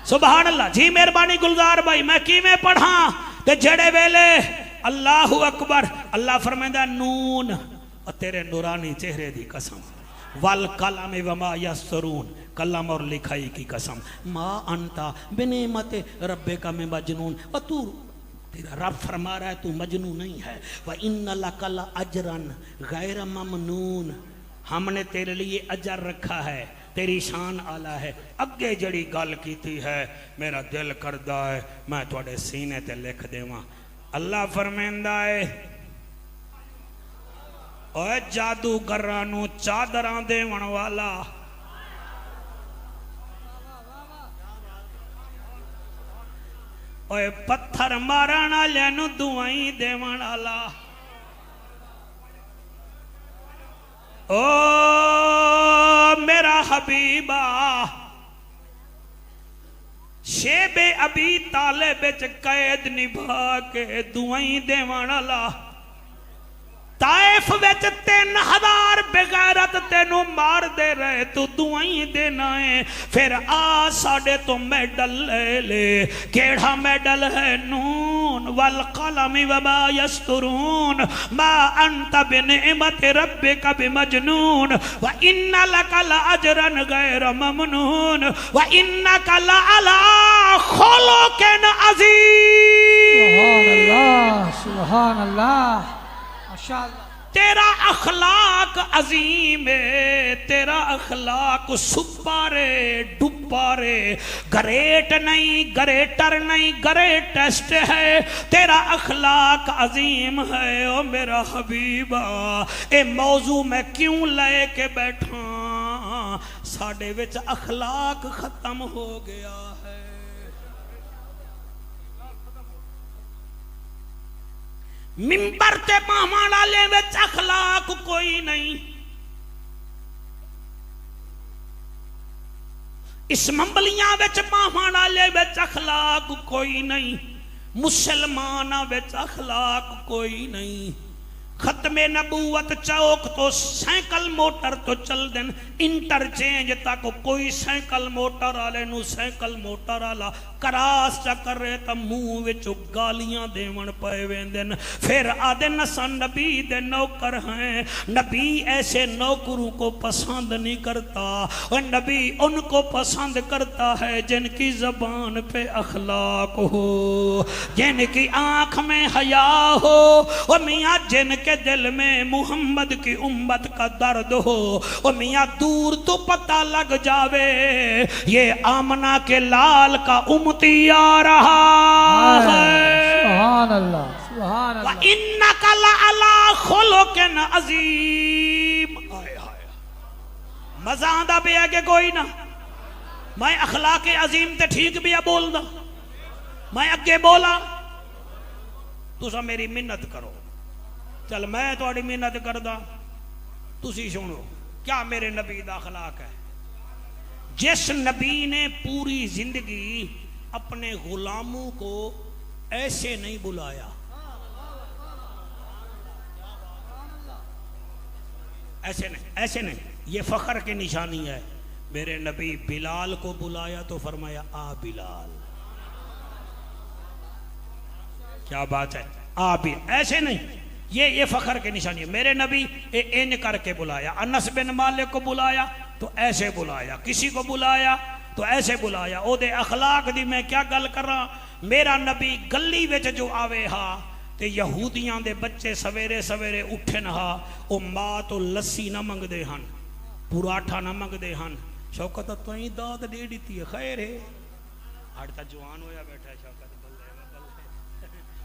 S2: सुभान अल्लाह। जी मेहरबानी गुलजार भाई, मैं किवें पढ़ा ते जड़े वेले अल्लाहु अकबर, अल्लाह फरमांदा नून और तेरे नूरानी चेहरे दी कसम, वल कलम वमा यस्तरून, कलम और लिखाई की कसम, मा अंता बिनेमते रब्बे का में मजनून, और तू तेरा रब फरमा रहा है तू मजनू नहीं है, वह इन्ना लकल अजरन गैर ममनून, हमने तेरे लिए अजर रखा है, तेरी शान आला है। अगे जड़ी गल की है, मेरा दिल करदा है मैं थोड़े सीने ते लिख देवां। अल्लाह फरमांदा है ओए जादूगरां नूं चादरां देवण वाला, ओए पत्थर मारन वालियां नूं दुआई देवण वाला, ओ मेरा हबीबा शेबे अबी ताले बिच कैद निभा के दुआई देवण वाला, ताइफ विच 3000 बेगैरत तेनू मार दे रहे, तू दुआई देना है। फिर आ साडे तो मेडल ले ले, केड़ा मेडल है? नून वल कलम वमा यस्तरून, मा अंत बिनिअमत रब्बिका बिमजनून, व इन्ना लका लअजरन गैर ममनून, व इन्नका लअला खुलुकिन अज़ीम।
S1: सुभान अल्लाह, सुभान अल्लाह,
S2: तेरा अखलाक अजीम है, तेरा अखलाक सुपारे डुबारे, ग्रेट नहीं, ग्रेटर नहीं, ग्रेटेस्ट है, तेरा अखलाक अजीम है। ओ मेरा हबीबा, ए मौजू मैं क्यों लेके बैठा, साडे विच अखलाक खत्म हो गया है। मिंबर ते पावन वाले विच अखलाक कोई नहीं, इसम्बलियां विच पावन वाले विच अखलाक कोई नहीं, मुसलमाना विच अखलाक कोई नहीं। खत्मे नबूवत चौक तो साइकिल मोटर तो चल देन, इंटरचेंज तक कोई साइकिल मोटर वाले नू साइकिल मोटर वाला क्रॉस चक्कर तो मुंह विच गालियां देवन पे वेंदन। फिर आदे नसा नबी दे नौकर हैं, नबी ऐसे नौकरों को पसंद नहीं करता, और नबी उनको पसंद करता है जिनकी जबान पे अखलाक हो, जिनकी आंख में हया हो, और मियाँ जिनके दिल में मुहम्मद की उम्मत का दर्द हो। और मियाँ दूर तो पता लग जावे ये आमना के लाल का उम्मती आ रहा है।
S1: सुभान अल्लाह, सुभान अल्लाह।
S2: इन्नका लअला खुलुकिन अज़ीम। मजा आंदा पे है कि कोई ना? मैं अखलाक अजीम ते ठीक भी बोलदा, मैं अगे बोला तुसा मेरी मिन्नत करो, चल मैं थोड़ी मिन्नत करदा, तुसी सुनो, क्या मेरे नबी दा अखलाक है? जिस नबी ने पूरी जिंदगी अपने गुलामों को ऐसे नहीं बुलाया, ऐसे नहीं, ये फख्र की निशानी है। मेरे नबी बिलाल को बुलाया तो फरमाया आ बिलाल, क्या बात है, आ भी, ऐसे नहीं, ये फख्र की निशानी है। मेरे नबी इन करके बुलाया। अनस बिन मालिक को बुलाया तो ऐसे बुलाया, किसी को बुलाया तो ऐसे बुलाया। ओदे अखलाक दी मैं क्या गल करा। मेरा नबी गली विच जो आवे हा ते यहूदियां दे बच्चे सवेरे सवेरे उठन हा, ओ मां तो लस्सी ना मंगदे हन, पुराठा ना मंगदे हन। शौकत तो ही दाद दे दी है, खैर है हड़ ता जवान होया बैठा है शौकत,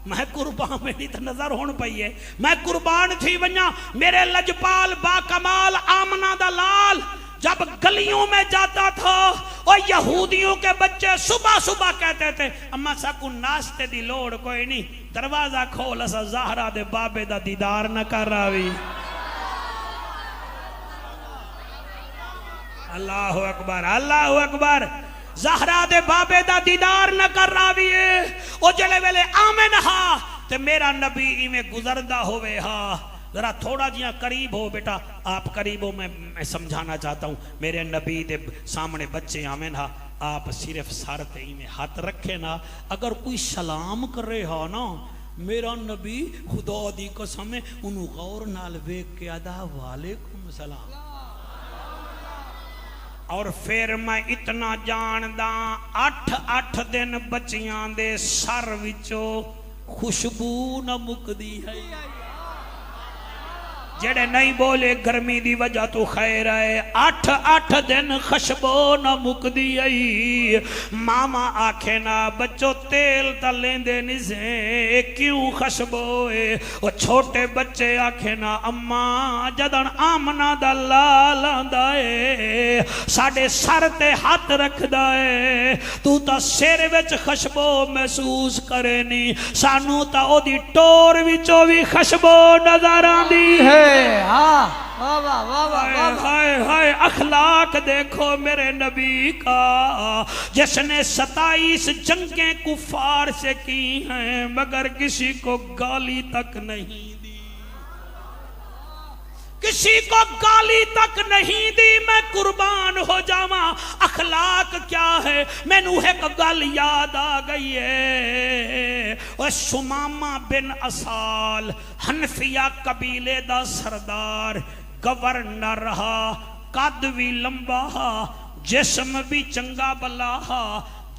S2: मैं कुर्बान, मेरी तो नजर होन पई है, मैं कुर्बान थी वन्या। मेरे लजपाल बा कमाल आमना दा लाल जब गलियों में जाता था और यहूदियों के बच्चे सुबह सुबह कहते थे अम्मा साकू नाश्ते दी लोड़ कोई नहीं, दरवाजा खोल असा ज़हरा दे बाबे दा दीदार न कर आवी। अल्लाहु अकबर, अल्लाहु अकबर। ज़हरा दे बाबे दा दीदार न कर आवी। ओ जले वेले आमिन हा ते मेरा नबी इवें गुजरदा होवे हा। जरा थोड़ा जिया करीब हो बेटा, आप करीब हो, मैं समझाना चाहता हूँ। मेरे नबी दे सामने बच्चे आवे ना, आप सिर्फ सर ते में हाथ रखे ना, अगर कोई सलाम करे हा ना, मेरा नबी खुदा दी कसम उन्होंने गौर नाल वेख के आदा वालेकुम सलाम। और फिर मैं इतना जानदा 8-8 दिन बच्चियां दे सर विचों खुशबू न मुकदी है। जेड़े नहीं बोले गर्मी दी वजह तो खैर है, 8-8 दिन खुशबू न मुकदी आई। मामा आखे ना बच्चो तेल त लेंदे नहीं से, क्यों खुशबू है? वो छोटे बच्चे आखे ना अम्मा जदन आमना दा लाल आंदा है साडे सर ते हाथ रखदा है, तू ता सिर विच खुशबू महसूस करे नहीं, सानू ता ओदी टोर विचों भी खुशबू नजर आंदी है। हाय हाय अखलाक देखो मेरे नबी का, जिसने 27 जंगें कुफार से की हैं मगर किसी को गाली तक नहीं दी, किसी को गाली तक नहीं दी। मैं कुर्बान हो जावा। अखलाक क्या है? मैनू एक गल याद आ गई है। और सुमामा बिन असाल हनफिया कबीले दा सरदार, गवर्नर रहा, कद भी लंबा हा, जिस्म भी चंगा भला हा,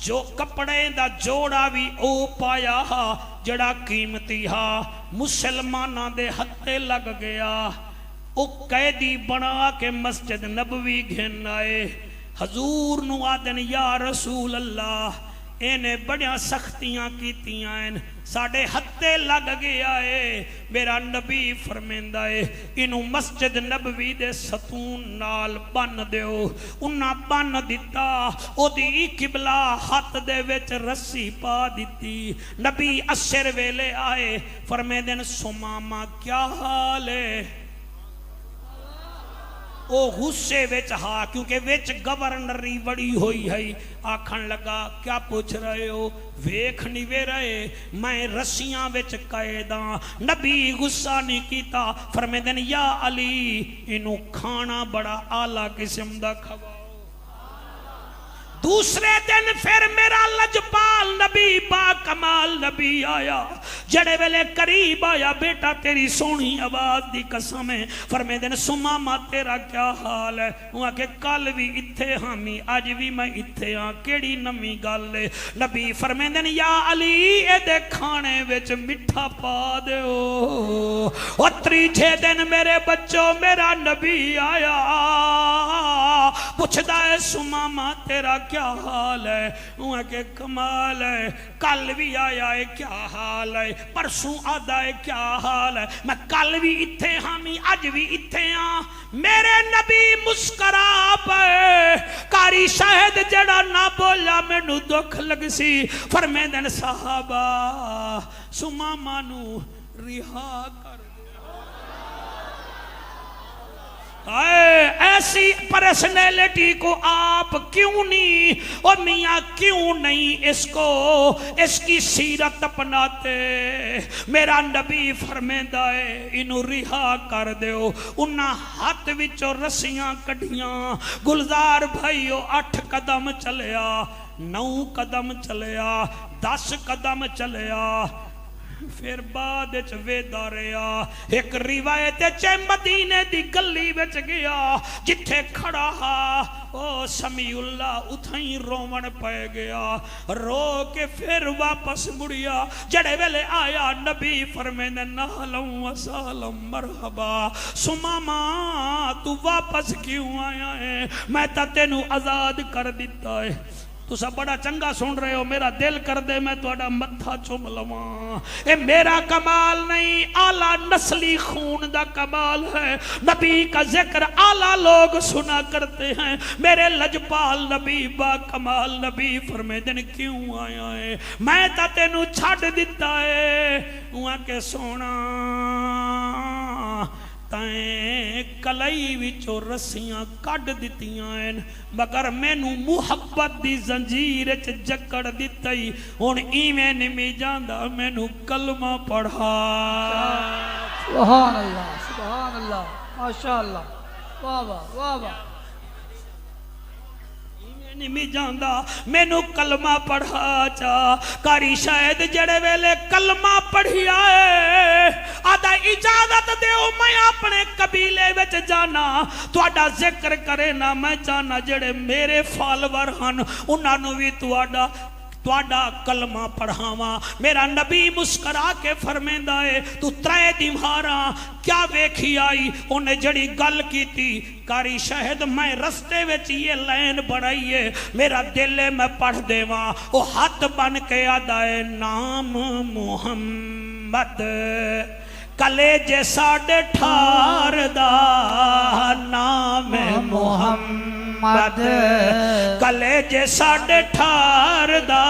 S2: जो कपड़े दा जोड़ा भी ओ पाया हा जड़ा कीमती हा। मुसलमाना दे हत्थे लग गया। ओ कैदी बना के मस्जिद नबवी घिन आए, हजूर नु आदन या रसूल अल्लाह इन्हें बड़िया सख्तियां कीतियां हैं, साडे हत्थे लग गया है। मेरा नबी फरमेंदा है इनू मस्जिद नबवी दे सतून नाल बन दियो। उन्ना बन दिता, ओदी किबला हाथ दे विच रस्सी पा दिती। नबी असर वेले आए, फरमेंदे ने सुमामा क्या हाल है? ओ गुस्से विच हा, क्योंकि विच गवर्नरी बड़ी हुई है। आखन लगा क्या पूछ रहे हो? वेख नहीं वे रहे मैं रस्सियां विच कैदा। नबी गुस्सा नहीं कीता, फरमांदे ने या अली इनू खाना बड़ा आला किस्म दा खवाओ। दूसरे दिन फिर मेरा लजपाल नबी बा कमाल नबी आया, जड़े वेले करीब आया, बेटा तेरी सोहनी आवाज दी कसम है, फरमांदे ने सुमामा तेरा क्या हाल है? वो आके कल भी इत्थे हामी अज भी मैं इत्थे हाँ, केड़ी नवी गल है? नबी फरमांदे ने या अली एदे खाने विच मिठा पा दिओ। और त्रीजे दिन मेरे बच्चों मेरा नबी आया, पुछदा है सुमामा तेरा क्या हाल है? वहां के कमाल है, कल भी आया है क्या हाल है, परसों आदा है क्या हाल है, मैं कल भी इत्थे हामी अज भी इत्थे हाँ। मेरे नबी मुस्करा पे, कारी शायद जड़ा ना बोला मैनू दुख लग सी। फरमांदे ने साहबा सुमामा नू रिहा कर, ऐसी पर्सनैलिटी को आप क्यों नहीं, और मियाँ क्यों नहीं इसको इसकी सीरत अपनाते। मेरा नबी फरमांदा है इनू रिहा कर दो। उन्ना हाथ विचों रस्सियां कढ़ियां। गुलजार भाईओ 8 कदम चलिया, 9 कदम चलिया, 10 कदम चलिया, फिर बाद वेदा रहा। एक रिवायत च मदीने दी गली विच गया, जिथे खड़ा हा ओ समीउल्ला उथई रोवन पै गया। रो के फिर वापस मुड़िया। जड़े वेले आया नबी फरमांदे नालम वसालम मरहबा। सुमामा तू वापस क्यों आया है? मैं तां तेनू आजाद कर दिता है। तुसा बड़ा चंगा सुन रहे हो, मेरा दिल कर दे मैं तुहाडा मत्था चुम लवां। ये मेरा कमाल नहीं, आला नस्ली खून दा कमाल है। नबी का जिक्र आला लोग सुना करते हैं। मेरे लजपाल नबी बा कमाल नबी फरमाते ने क्यों आया है? मैं तां तेनू छड्ड दिता है। उहाँ के सोना तैं कलई विचों रस्सियां कढ़ दित्तियां हैं, मगर मैनू मुहब्बत दी जंजीर च जकड़ दित्ती। हुण इवें निमी जांदा, मैनू कलमा पढ़ा।
S1: सुभान अल्लाह, सुभान अल्लाह, माशाअल्लाह, वाह वाह वाह वाह।
S2: निमी जांदा, मैनू कलमा पढ़ा चा। कारी शायद जड़े वेले कलमा पढ़िया है, आदा इजाजत देओ मैं अपने कबीले विच जाना, तुहाडा जिक्र करे ना। मैं चाहना जड़े मेरे फॉलोवर हन उन्हां नू भी तुहाडा कलमा पढ़ावा। मेरा नबी मुस्करा के फरमांदा है तू 3 दीवारा क्या वेखी आई? उन्हें जड़ी गल की थी कारी शहद मैं रस्ते विच ये लाइन बढ़ाई है, मेरा दिल है मैं पढ़ देवा। वो हाथ बन के आदा है नाम मुहम्मद, कलेजे साढ़े ठार दा नाम है मुहम्मद, कलेजे साढ़े ठार दा।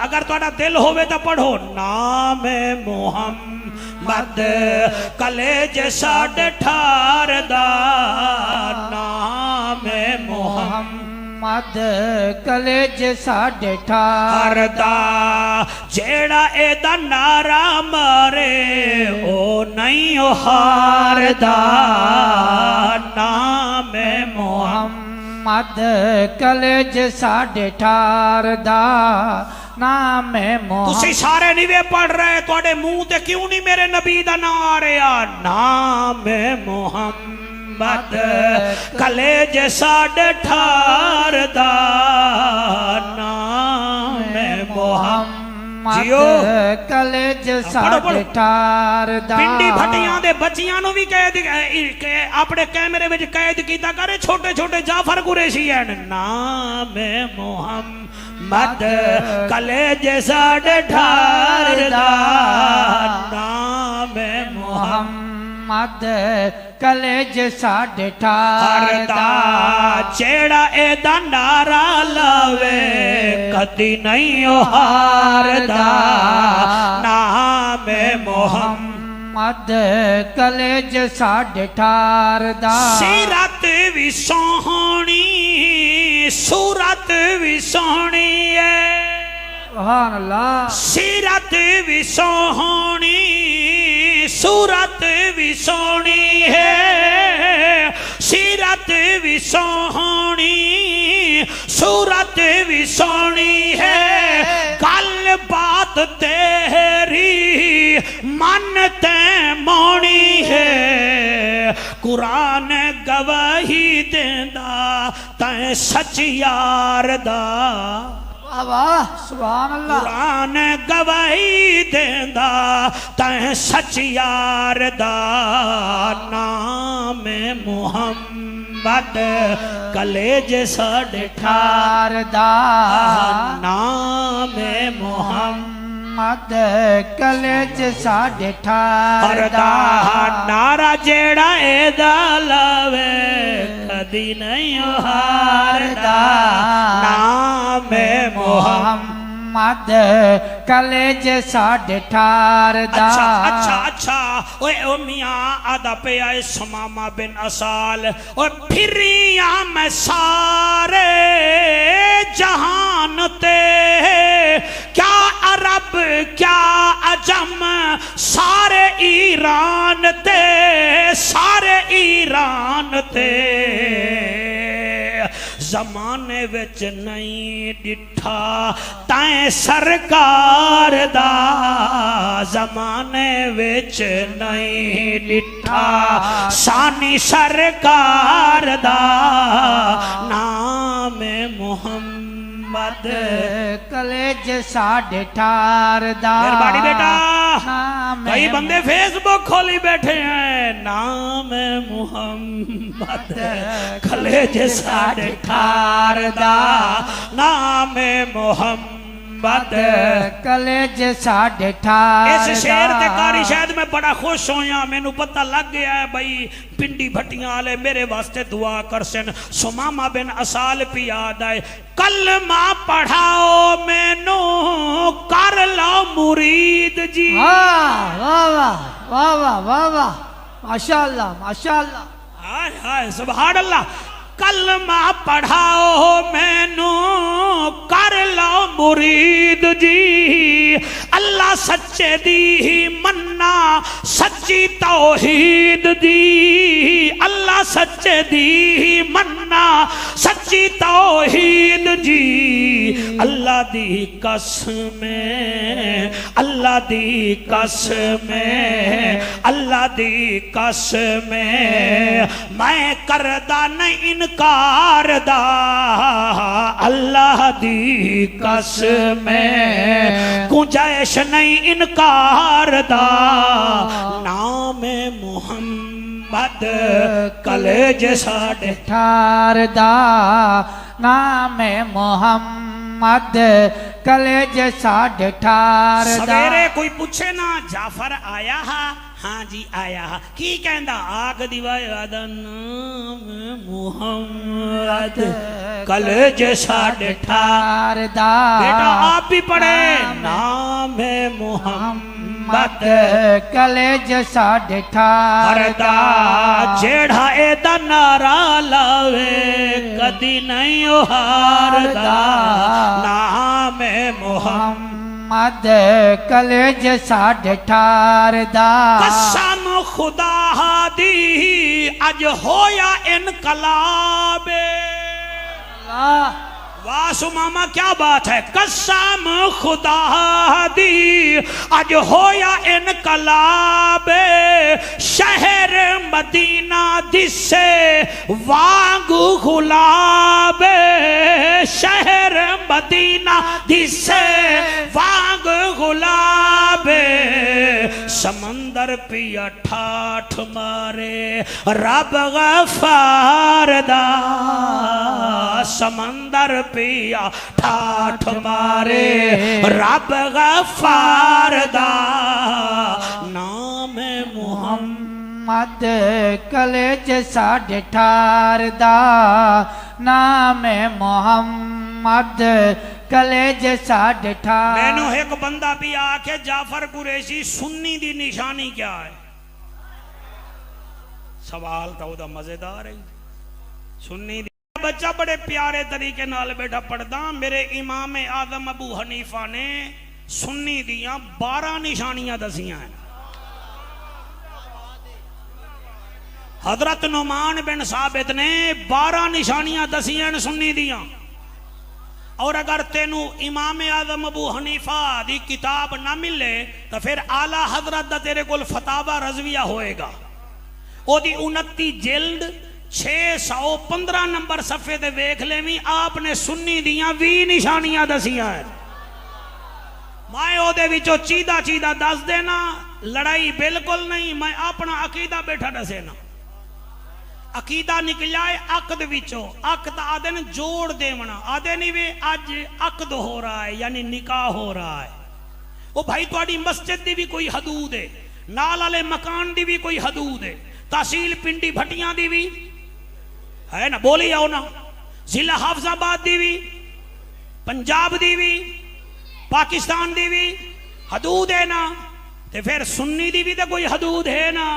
S2: अगर तुहाडा दिल होवे तो पढ़ो नाम है मुहम्मद, कलेजे साढ़े ठार दा नाम है मुहम्मद,
S1: कलेज साढ़े ठार
S2: दा। जेड़ा एदा नारा मारे ओ नहीं ओ हारदा नाम है
S1: मुहम्मद, कलेज साढ़े ठार दा नाम है मुहम्मद।
S2: तुसी सारे निवे पढ़ रहे, तुहाडे मुंह ते क्यों नहीं मेरे नबी दा नाम आ रहा? नाम है मुहम्मद, कलेज साढ़े ठार दा नाम है मुहम्मद। जियो
S1: कलेज साढ़े ठार दा।
S2: पिंडी भट्टियां दे बच्चियां नू भी कैद अपने कैमरे विच कैद कीता करे, छोटे छोटे जाफर कुरैशी हैं। नाम है मुहम्मद, कलेज साढ़े ठार दा नाम है
S1: मुहम्मद, कलेज साढ़े ठार दा।
S2: जेड़ा एदा नारा लावे कदी नहीं ओ हारदा नाम है
S1: मुहम्मद, कलेज साढ़े ठार दा।
S2: सीरत भी सोहनी, सूरत भी सोहनी है।
S1: सुभान अल्लाह।
S2: सीरत भी सोहनी, सूरत भी सोहनी है। सीरत भी सोहनी, सूरत भी सोहनी है। गल बात तेरी मन ते मोनी है। कुरान गवाही देंदा तैं सच यार दा।
S1: वाह सुभान अल्लाह।
S2: कुरान गवाही देंदा तैं सच यार दा नाम है मुहम्मद, कलेज साढ़े ठार दा नाम है मुहम्मद,
S1: कलेज साढ़े ठार दा।
S2: नारा जेड़ा एदा लावे कदी नहीं हारदा नाम है मुहम्मद,
S1: मोहम्मद कलेज साढ़े ठार दा।
S2: अच्छा अच्छा अच्छा ओए ओ मियां आदा पे आए सुमामा बिन असाल ओए फिरिया मैं सारे जहान ते क्या अरब क्या अजम सारे ईरान ते सारे ईरान ते जमाने विच नहीं डिठा तैं सरकार दा जमाने विच नहीं डिठा सानी सरकार दा नाम मोहम्मद
S1: कलेज साढ़े ठार दा।
S2: मेहरबानी बेटा
S1: नाम
S2: कई बंदे फेसबुक खोली बैठे हैं नाम मोहम्मद कलेज साढ़े ठार दा नाम मोहम्मद
S1: कलेज साढ़े ठार।
S2: इस शेर ते कारी शायद मैं बड़ा खुश होया मैनू पता लग गया है भाई पिंडी भट्टियां वाले मेरे वास्ते दुआ करसन। सुमामा बिन असाल भी याद आए कलमा पढ़ाओ मैनू कर लो मुरीद जी।
S1: वाह वाह वाह वाह वाह वाह वाह माशाअल्लाह माशाअल्लाह।
S2: हाय हाय सुभान अल्लाह कलमा पढ़ाओ मैनू कर लो मुरीद जी अल्लाह सच्चे दी मन्ना सच्ची तौहीद दी अल्लाह सच्चे दी मन्ना सच्ची तौहीद जी अल्लाह दी कसमें अल्लाह दी कसमें अल्लाह दी कसमें मैं करदा नहीं इनकार दा अल्लाह दी कसमें गुंजाइश नहीं इनकार दा नाम मोहम्मद कलेज साढ़े
S1: ठार दा। नाम मोहम्मद कलेज साढ़े ठार दा।
S2: सवेरे कोई पूछे ना जाफर आया हा हाँ जी आया की कहंदा आग दिवाया नाम मुहम्मद कलेज साढ़े ठार
S1: दा।
S2: बेटा आप भी पढ़े नाम मुहम्मद
S1: कलेज साढ़े ठार दा।
S2: जेड़ा एदा नारा लावे कदी नहीं हारदा नाम मुहम्मद
S1: मद कलेज साढ़े ठार दा।
S2: कसम खुदा दी अज होया इनकलाबे। वाह सुमामा क्या बात है कसम खुदा दी अज होया इनकलाबे शहर मदीना दिसे वांगू गुलाबे शहर मदीना दिसे वांग गुलाबे समंदर पिया ठाठ मारे रब गफार दा समंदर पिया ठाठ मारे रब गफार दा नाम
S1: मोहम्मद कलेज साढ़े ठार दा। नाम मोहम्मद कलेज साढ़े ठार।
S2: मैनू एक बंदा भी आके जाफर कुरैशी सुन्नी दी निशानी क्या है सवाल तो उदा मजेदार है सुन्नी दी बच्चा बड़े प्यारे तरीके नाल बेटा पढ़दा मेरे इमाम आजम अबू हनीफा ने सुन्नी दियां 12 निशानियां दसियां हैं। हजरत नुमान बिन साबित ने 12 निशानियां दसियां सुन्नी दियां और अगर तेनू इमाम आजम अबू हनीफा दी किताब ना मिले तो फिर आला हजरत दा तेरे कोल फतावा रजविया होएगा ओदी 29 जिल्द 615 नंबर सफ़े ते वेख लेवी आपने सुन्नी दियां 20 निशानियां दसियां है। मैं ओदे विचों चीदा चीदा दस देना लड़ाई बिल्कुल नहीं मैं अपना अकीदा बैठा दसे ना अकीदा निकलिया है अकद विचों अकद आदे ने जोड़ देवना आदे नहीं वे अज अकद हो रहा है यानी निकाह हो रहा है वो भाई तुहाडी मस्जिद दी भी कोई हदूद है नाल वाले मकान दी भी कोई हदूद है तहसील पिंडी भट्टियां दी भी है ना बोली आओ ना जिला हाफजाबाद दी भी पंजाब दी भी पाकिस्तान दी भी हदूद है ना, ते फिर सुन्नी दी भी तो कोई हदूद है ना।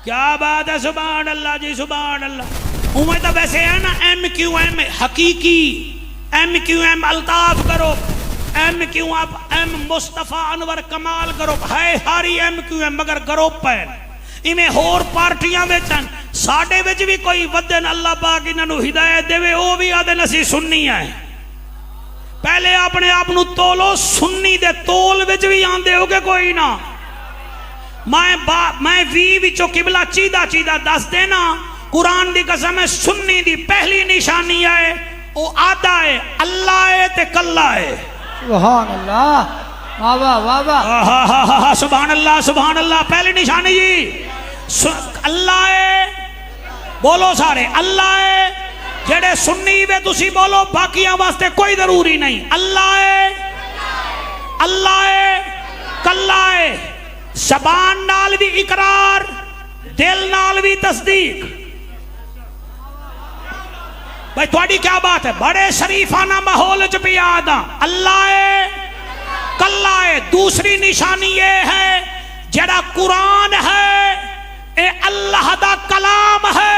S2: क्या बात है, सुभान अल्लाह जी, सुभान अल्लाह। उम्मीद तो वैसे है ना, MQM हकीकी, MQM अल्ताफ करो, MQM मुस्तफा अनवर कमाल करो है सारी MQM, मगर ग्रुप है इवें होर पार्टियां विच साडे विच भी कोई वदन अल्लाह पाक इन्हां हिदायत देवे, वो भी आदे असीं सुन्नी है। पहले अपने आप नूं तोलो, सुन्नी दे तोल विच भी आंदे होगे कोई ना। मैं 20 विचों किबला चीदा चीदा दस देना, कुरान दी कसम है, सुन्नी दी पहली निशानी है वो आदा है, अल्लाह है ते कल्ला है।
S1: सुभान अल्लाह, वाह वाह वाह वाह,
S2: सुभान अल्लाह, सुभान अल्लाह। पहली निशानी जी अल्लाह है, बोलो सारे अल्लाह है। जेड़े सुन्नी वे तुसी बोलो, बाकियां वास्ते कोई जरूरी नहीं। अल्लाह है, अल्लाह है, कल्ला है। ज़बान नाल भी इकरार, दिल नाल भी तस्दीक। भाई थोड़ी क्या बात है, बड़े शरीफाना माहौल च भी आदा अल्लाह है, कल्ला है। दूसरी निशानी ये है, जेड़ा कुरान है ये अल्लाह दा कलाम है।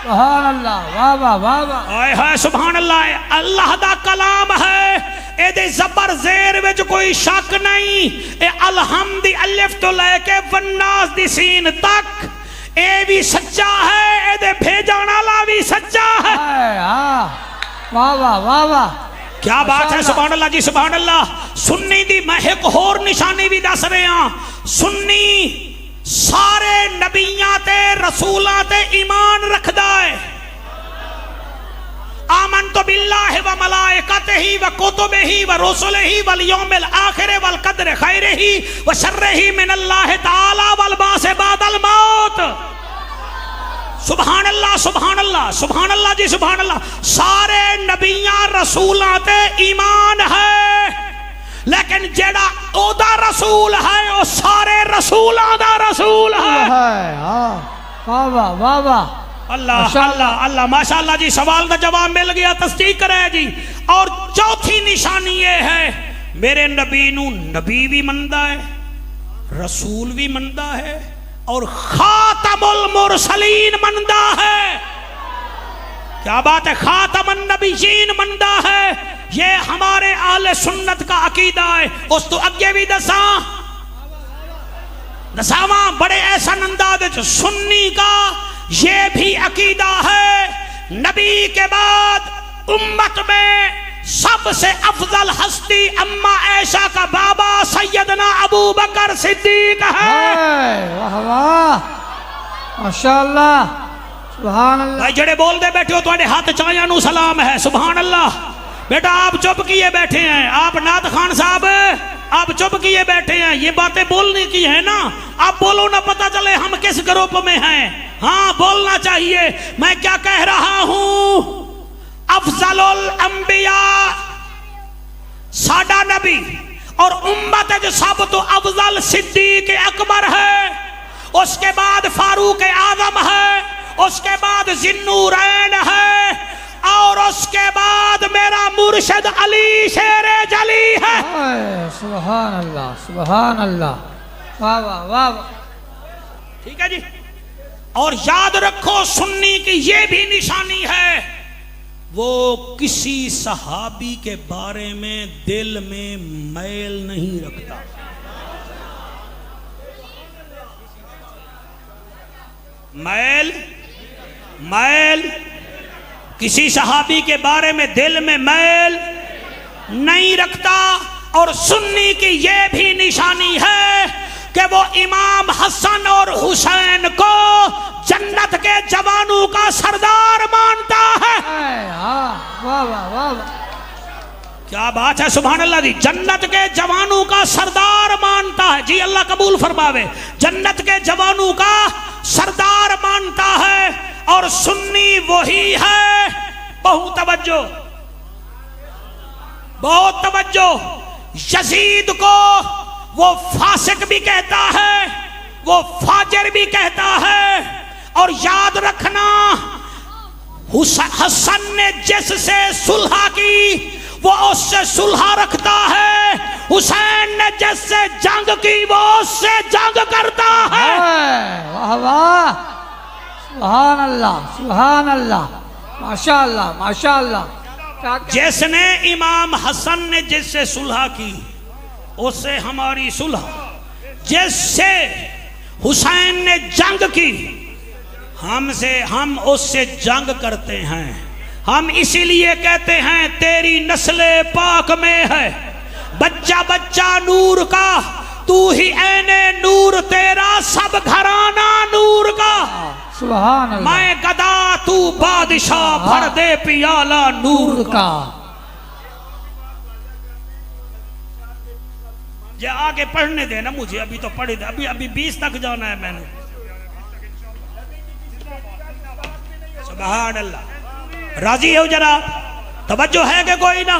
S1: सुभान अल्लाह, वाह वाह वाह वाह,
S2: आए हाय सुभान अल्लाह, अल्लाह दा कलाम है। एदे जबर जेर विच कोई शक नहीं। ए अलहम्द अलिफ तो लेके वन्नास दी सीन तक ए भी सच्चा है, एदे भेजण वाला भी सच्चा है।
S1: वाह वाह वाह वाह,
S2: क्या बात है, सुभान अल्लाह जी, सुभान अल्लाह। सुन्नी दी मैं एक होर निशानी भी दस रहे हां। सुन्नी सारे नबियां ते रसूलां ते ईमान रखदा है। आमनतु बिल्लाहि व मलाइकतिही व कुतुबिही व रुसुलिही वल यौमिल आखिर वल कद्र खैरिही व शर्रिही मिनल्लाहि तआला वल बास बादल मौत। सुभान अल्लाह, सुभान अल्लाह, सुभान अल्लाह जी, सुभान अल्लाह। सारे नबियां रसूलां ते ईमान है, लेकिन जेड़ा ओदा रसूल है वो सारे रसूलां दा रसूल है।
S1: वाह वाह वाह वाह,
S2: अल्लाह अल्लाह अल्लाह, माशाअल्लाह जी। सवाल का जवाब मिल गया, तस्दीक करे जी। और चौथी निशानी ये है, मेरे नबी नू नबी भी मनदा है, रसूल भी मनदा है, और खातमुल मुरसलीन मनदा है। क्या बात है, खातमुन नबीयीन मनदा है। ये हमारे आले सुन्नत का अकीदा है। उस तो अगे भी दसावा बड़े ऐसा अंदाज सुन्नी का ये भी अकीदा है, नबी के बाद उम्मत में सबसे अफजल हस्ती अम्मा ऐशा का बाबा सैयदना अबू बकर सिद्दीक है।
S1: वाह वाह, माशाअल्लाह, सुभान अल्लाह।
S2: भाई जड़े बोल दे बैठे हो, तुम्हारे हाथ चाया नू सलाम है। सुभान अल्लाह। बेटा आप चुप किए बैठे हैं, आप नात खान साहब आप चुप किए बैठे हैं, ये बातें बोलने की है ना। आप बोलो ना, पता चले हम किस ग्रुप में हैं। हाँ बोलना चाहिए। मैं क्या कह रहा हूं, अफजलुल अंबिया साडा नबी और उम्मत जो सब तो अफजल सिद्दीक अकबर है, उसके बाद फारूक आजम है, उसके बाद जिन्नूरैन है, और उसके बाद मेरा मुर्शिद अली शेरे जली है।
S1: सुभान अल्लाह, सुभान अल्लाह, वाह वाह वाह।
S2: ठीक है जी। और याद रखो, सुन्नी की ये भी निशानी है, वो किसी सहाबी के बारे में दिल में मैल नहीं रखता। मैल किसी सहाबी के बारे में दिल में मैल नहीं रखता। और सुन्नी की ये भी निशानी है कि वो इमाम हसन और हुसैन को जन्नत के जवानों का सरदार मानता है।
S1: वाह वाह वाह,
S2: क्या बात है, सुभान अल्लाह जी। जन्नत के जवानों का सरदार मानता है जी, अल्लाह कबूल फरमावे। जन्नत के जवानों का सरदार मानता है। और सुन्नी वही है, बहुत तवज्जो, बहुत तवज्जो। यजीद को वो फासिक भी कहता है, वो फाजिर भी कहता है। और याद रखना, हसन ने जिससे सुलह की वो उससे सुलह रखता है। हुसैन ने जिससे जंग की वो उससे जंग करता है।
S1: वाह वाह, सुभान अल्लाह, सुभान अल्लाह, माशाअल्लाह, माशाअल्लाह।
S2: जिसने इमाम हसन ने जिससे सुलह की उससे हमारी सुलह, जिससे हुसैन ने जंग की हमसे, हम उससे जंग करते हैं। हम इसीलिए कहते हैं तेरी नस्ले पाक में है, बच्चा बच्चा नूर का, तू ही ऐने नूर, तेरा सब घराना नूर का।
S1: सुभान अल्लाह।
S2: मैं गदा तू बादशाह, भर दे पियाला नूर का। ये आगे पढ़ने देना मुझे, अभी तो पढ़े दे, अभी 20 तक जाना है मैंने। सुभान अल्लाह। राजी हो जरा, तवज्जो है कि कोई ना?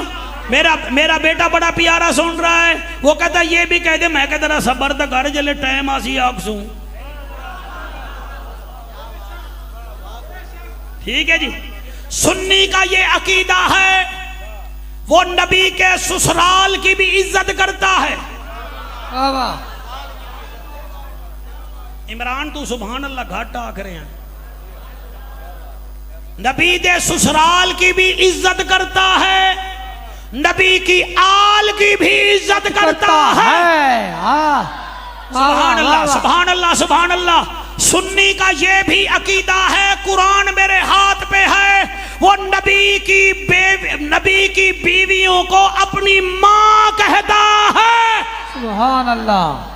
S2: मेरा बेटा बड़ा प्यारा सुन रहा है, वो कहता ये भी कह दे, मैं कहता रहा सबर तक कर जले टाइम आसी आग सू। ठीक है जी। सुन्नी का ये अकीदा है, वो नबी के ससुराल की भी इज्जत करता है। इमरान तू सुभान अल्लाह घाटा आख रहे हैं। नबी दे ससुराल की भी इज्जत करता है, नबी की आल की भी इज्जत करता है। सुभान अल्लाह, सुभान अल्लाह, सुभान अल्लाह। सुन्नी का ये भी अकीदा है, कुरान मेरे हाथ पे है, वो नबी की बीवियों को अपनी माँ कहता है।
S1: सुभान अल्लाह,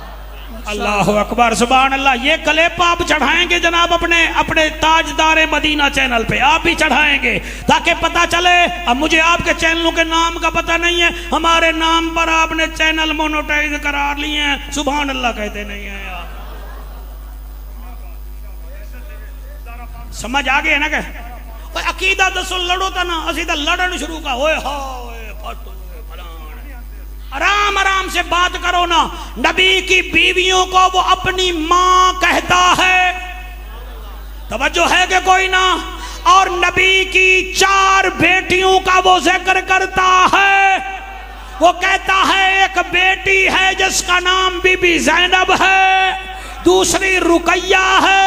S2: अल्लाह अकबर, सुभान अल्लाह। ये कलेपा आप चढ़ाएंगे जनाब अपने ताजदार मदीना चैनल पे, आप भी चढ़ाएंगे ताकि पता चले। अब मुझे आपके चैनलों के नाम का पता नहीं है, हमारे नाम पर आपने चैनल मोनेटाइज करार लिए हैं, सुभान अल्लाह कहते नहीं है यार। समझ आ गए ना? क्या अकीदा दसो, लड़ो तो ना, असी तो लड़न शुरू का होए आराम आराम से बात करो ना। नबी की बीवियों को वो अपनी माँ कहता है, तवज्जो है कि कोई ना? और नबी की 4 बेटियों का वो जिक्र करता है। वो कहता है एक बेटी है जिसका नाम बीबी ज़ैनब है, दूसरी रुकैया है,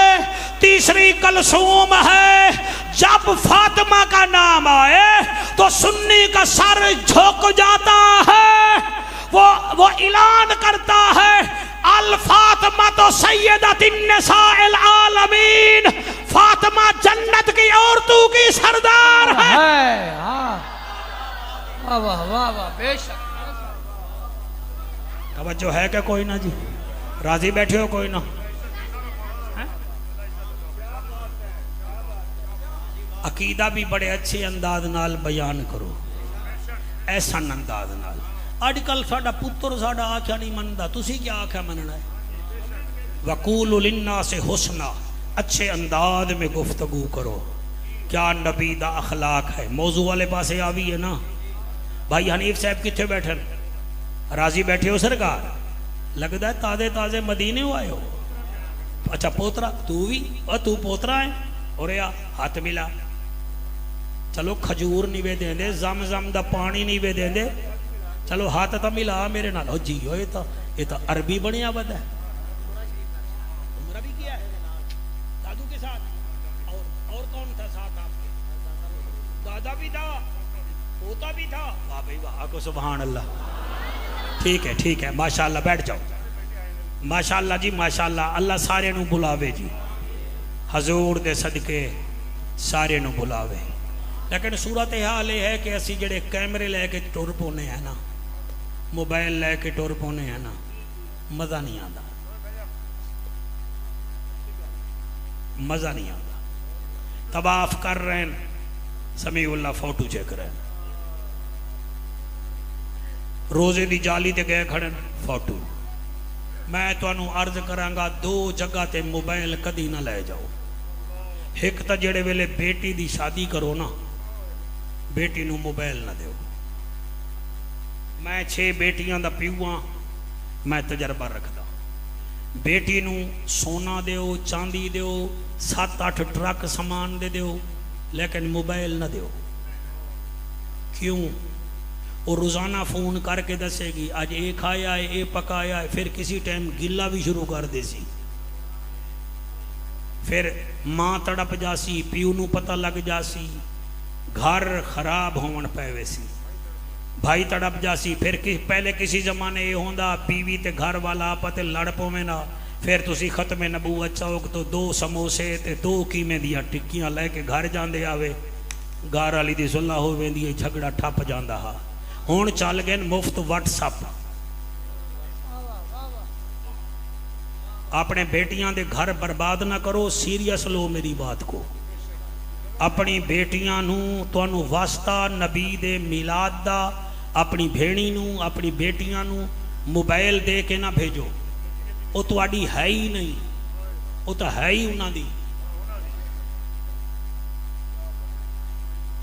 S2: तीसरी कलसूम है। जब फातिमा का नाम आए तो सुन्नी का सर झुक जाता है। वो ऐलान करता है अल फातिमा तो सैयदतिन निसाइल आलमीन, फातिमा जन्नत की औरतों की सरदार है।
S1: वाह वाह वाह वाह, बेशक।
S2: तवज्जो है क्या कोई ना जी? राजी बैठे हो कोई ना? अकीदा भी बड़े अच्छे अंदाज नाल बयान करो, ऐसा अंदाज नाल। अजकल साडा पुत्र साडा आख्या नहीं मनता, तुसी क्या आख्या मनना है? वकूल लिन्ना से हुस्ना, अच्छे अंदाज में गुफ्तगू करो। क्या नबी दा अखलाक है? मौजू वाले पासे आवी है ना। भाई हनीफ साहब कितने बैठे? राजी बैठे हो सरकार? लगता है ताजे ताजे मदीने आए हो। अच्छा पोतरा तू भी, और तू पोतरा है? और या हाथ मिला। चलो खजूर नहीं वे देंदे, जम दा पानी नहीं वे देंदे, चलो हाथ तो मिला मेरे नाल। जी हो, ये तो अरबी बनिया बद है। उम्र भी किया है दादू के साथ, और कौन था साथ आपके? दादा भी था, पोता भी था। वाह भाई वाह, को सुभान अल्लाह। ठीक है माशाल्लाह, बैठ जाओ। माशाल्लाह जी माशाल्लाह, अल्लाह सारे नू बुलावे जी, हजूर दे सदके सारे नू बुलावे। लेकिन सूरत हाल यह है कि असी जेडे कैमरे लैके टुर पौने हैं ना, मोबाइल लैके टुर पौने हैं ना, मज़ा नहीं आता, मज़ा नहीं आता। तवाफ कर रहे हैं, समीउल्लाह फोटो चेक रहे हैं, रोजे की जाली ते गए खड़े फोटो। मैं तुहानू अर्ज करांगा, 2 जगह ते मोबाइल कदी ना ले जाओ। एक तो जेड़े वेले बेटी दी शादी करो ना, बेटी नू मोबाइल ना दो। मैं 6 बेटियां दा प्यू हाँ, मैं तजर्बा रखदा। बेटी नू सोना दो, चांदी दो, 7-8 ट्रक समान दे दो, लेकिन मोबाइल ना दो। क्यों? वो रोज़ाना फ़ोन करके दसेगी अज ये खाया है, ये पकाया है, फिर किसी टाइम गिला भी शुरू कर दे सी। फिर माँ तड़प जासी, प्यू नू पता लग जासी, घर खराब होवन पैवे सी, भाई तड़प जासी। फिर पहले किसी जमाने ये होंदा बीवी ते घर वाला आपस लड़ पवे ना, फिर तुसी खत्मे नबूवत चौक तो 2 समोसे ते 2 कीमे दियां टिक्कियां लैके घर जांदे आवे, घर वाली दी सुलह हो वेंदी है, झगड़ा ठप जांदा हा। हुण चल गए मुफ्त व्हाट्सअप। अपने बेटियां दे घर बर्बाद ना करो, सीरियस लो मेरी बात को। अपनी बेटियां नू तुहानू वास्ता नबी दे मिलाद दा, अपनी भेणी नू अपनी बेटियां नू मोबाइल दे के ना भेजो, वो तुहाडी है ही नहीं, वो तो है ही उन्हां दी।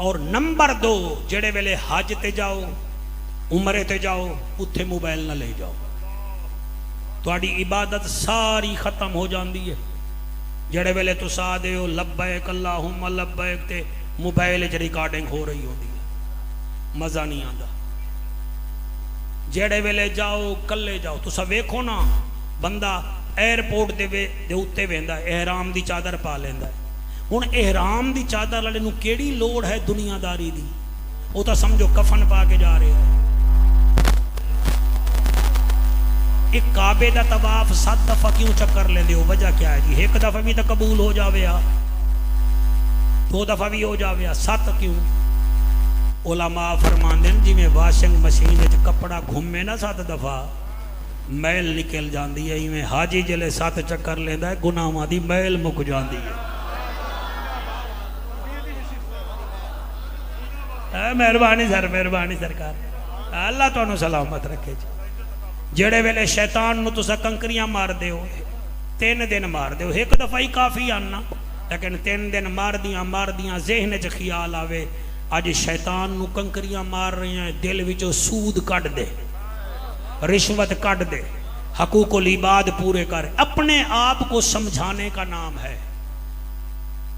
S2: और नंबर 2, जेड़े वेले हज ते जाओ, उमरे ते जाओ, उत्थे मोबाइल ना ले जाओ, तुहाडी इबादत सारी खत्म हो जाती है। जेड़े वेले तुस आदे हो लब्बैक अल्लाहुम्मा लब्बैक ते मोबाइल च रिकॉर्डिंग हो रही होती है, मज़ा नहीं आता। जेड़े वेले जाओ कल्ले जाओ, तुस वेखो ना बंदा एयरपोर्ट दे उत्ते वेंदा एहराम दी चादर पा लेंदा है। हुण एहराम दी चादर वाले नूं केड़ी लोड़ है दुनियादारी दी, वो तो समझो कफन पा के जा रहे हैं। एक काबे का तवाफ 7 दफा क्यों चक्कर लेंदे हो, वजह क्या है जी? 1 दफा भी तो कबूल हो जावे, 2 दफा भी हो जावे, 7 क्यों? उलमा फरमांदे ने जिवें वाशिंग मशीन में कपड़ा घूमे ना 7 दफा मैल निकल जाती है, इवें हाजी जले 7 चक्कर लेंदा है गुनाहां दी मैल मुक जाती है। मेहरबानी सर, मेहरबानी सरकार, अल्लाह तुहानू सलामत रखे जी। जेड़े वेले शैतान नू तुसा कंकरियां मार दे हो, 3 दिन मार दे हो, 1 दफा ही काफ़ी आना, लेकिन 3 दिन मार दियां ज़हन च ख्याल आवे अज शैतान नू कंकरियां मार रही हैं, दिल विचों सूद कट दे, रिश्वत कट दे, हकूकुल इबाद पूरे कर। अपने आप को समझाने का नाम है।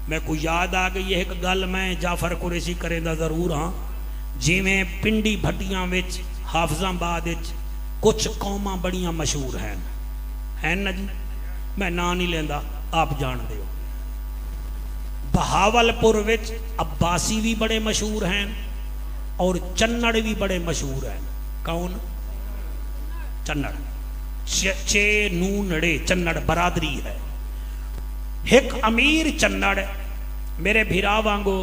S2: मैं को याद आ गई एक गल, मैं जाफर कुरैशी करेंदा जरूर हाँ। जिमें पिंडी भट्टियां विच हाफजाबाद विच कुछ कौमां बड़ियां मशहूर हैं ना जी, मैं ना नहीं लेंदा, आप जानते हो। बहावलपुर विच अब्बासी भी बड़े मशहूर हैं और चन्नड़ भी बड़े मशहूर हैं। कौन? चन्नड़, 6 चन्नड़ बरादरी है। एक अमीर चन्नड़ मेरे भिरा वांगो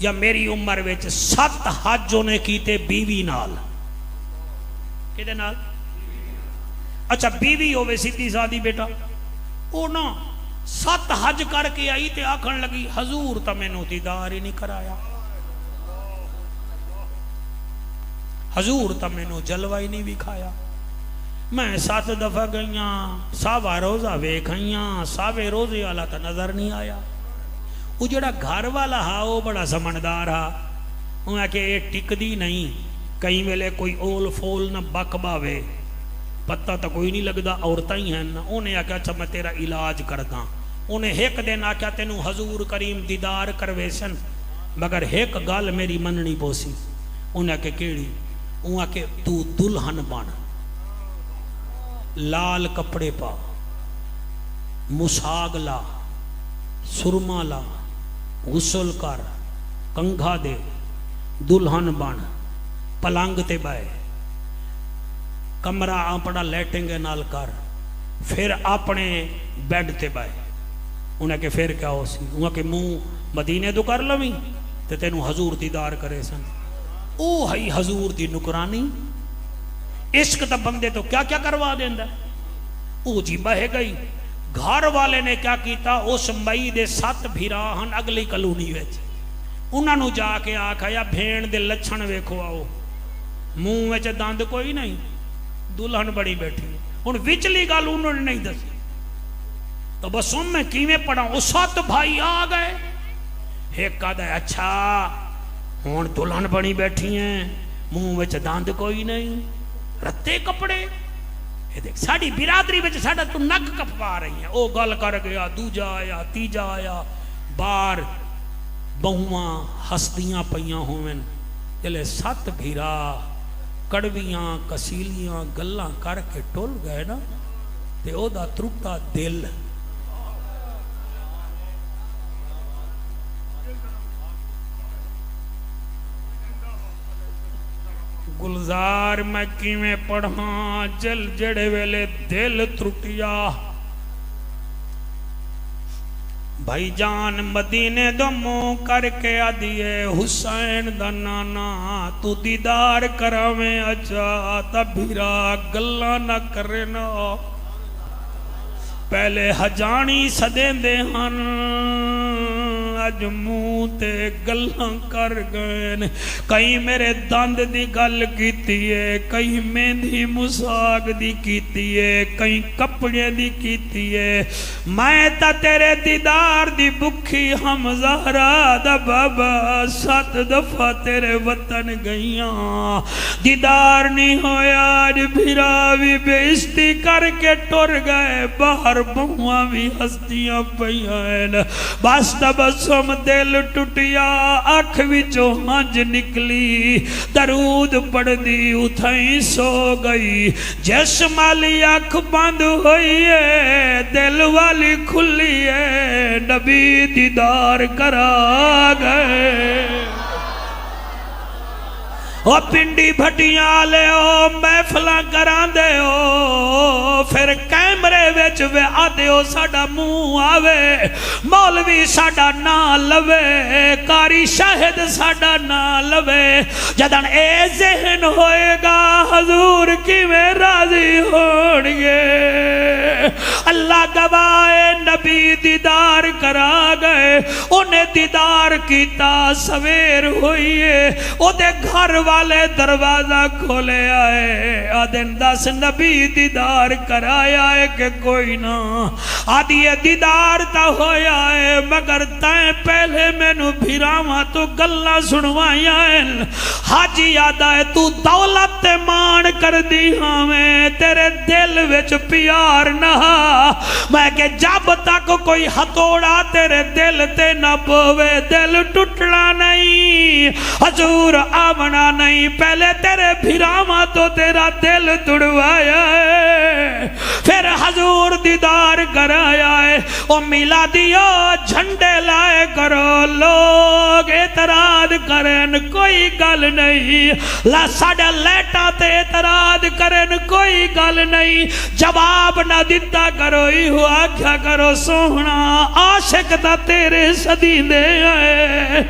S2: या मेरी उम्र विच 7 हज उन्हें कीते बीवी नाल। किहदे नाल? अच्छा बीवी होवे सीधी सादी बेटा, ओ ना 7 हज करके आई ते आखन लगी हजूर तो मैनू दीदार ही नहीं कराया, हजूर तो मैनू जलवा ही नहीं विखाया। मैं 7 दफा गईया, सावा रोजा वेख आईया, सावे रोजे वाला तो नजर नहीं आया। वो जड़ा घर वाला हा वो बड़ा समझदार हा, उन्हें आखे ये टिकदी नहीं, कई वेले कोई ओल फोल न बक बावे, पता तो कोई नहीं लगता, औरतां ही हैं ना। उन्हें आख्या अच्छा मैं तेरा इलाज करदा। उन्हें एक दिन आख्या तेनू हजूर करीम दीदार करवे सन, मगर एक गल मेरी मननी पोसी। उन्हें आखे केड़ी? उन्हें आखे तू दुल्हन बन, लाल कपड़े पा, मुसाग ला, सुरमा ला, गुसल कर, कंघा दे, दुल्हन बन, पलंग ते बह, कमरा अपना लैटिंग नाल कर, फिर अपने बैड ते बह। उन्हें के फिर क्या हो सी? उन्हें के मुंह मदीने तो कर लवी ते तेनू हजूर दीदार करे सन। ओ हई हजूर दी नुकरानी। इश्क तो बंदे तो क्या क्या करवा देंदा। ओ जी बह गई। घर वाले ने क्या किया, उस मई दे 7 भिराहन अगली कलोनी विच उन्होंने जाके आखिया भेण दे लक्षण वेखो आओ, मुंह विच दंद कोई नहीं, दुल्हन बड़ी बैठी। हुण विचली गल उन्होंने नहीं दसी तो बस मैं किवें पढ़ा। वो 7 भाई आ गए। एक कहता है अच्छा हुण दुल्हन बनी बैठी है, मुंह विच दंद कोई नहीं, रत्ते कपड़े, ये देख साड़ी बिरादरी में साडा तू नग कपवा रही है। वो गल कर गया, दूजा आया, तीजा आया, बार बहुआं हसदियां पईयां होवन, जले 7 भीरा कड़वियां कसीलियां गल्लां करके टुल गए ना ते ओदा त्रुटा दिल गुलजार मैं किवें पढ़ा जल जड़े वेले दिल त्रुटिया भाईजान मदीने दो मुंह करके आदिए हुसैन दा नाना तू दीदार करावे अच्छा तबीरा गल्ला ना करे ना पहले हजानी सदेंदे हन अज मुंह ते गल्लां कर गए कई मेरे दंद दी गल कीती है कई मेहंदी मुसाग दी कीती है कई कपड़े दी कीती है मैं ता तेरे दीदार दी भुखी हमज़ारा दा बाबा 7 दफा तेरे वतन गईयां दीदार नहीं होया अज फिरा भी बेइज्जती करके टुर गए बाहर बहुआ भी हस्तियां पईयां बस तबस दिल टुटिया अख विचों हंज निकली दरूद पढ़दी उथई सो गई जिस माली अख बंद हुई है दिल वाली खुली है नबी दीदार करा गए ओ पिंडी भटियां वाले महफल करा दे फिर कैमरे विच वे आदे साडा मुंह आवे मौलवी साडा ना लवे कारी शाहिद साडा ना लवे जदन ए ज़हन होएगा हजूर किवें राजी होणगे अल्लाह गवाए नबी दीदार करा गए उन्हें दीदार कीता सवेर हुई ओदे घर वाले दरवाजा खोले आए आदिन 10 नबी दीदार कराया है कि कोई ना आदि दीदार ता होया है मगर तैं पहले मैनू भिरावां तो गल्लां सुनवाइयां हाजी आदा है तू दौलत ते मान कर दी हावें तेरे दिल विच प्यार ना मैं के जब तक कोई हथौड़ा तेरे दिल ते ना पवे दिल टुटना नहीं हजूर आवना नहीं पहले तेरे भिरावां तो तेरा दिल तुड़वाया है फिर हजूर दीदार कराया है ओ मिला दियो झंडे लाए करो लोग एतराज करन कोई गल नहीं ला साडा लेटा ते एतराज करन कोई गल नहीं जवाब ना दिता करो इहो आख्या करो सोहना आशिक दा तेरे सदी दे है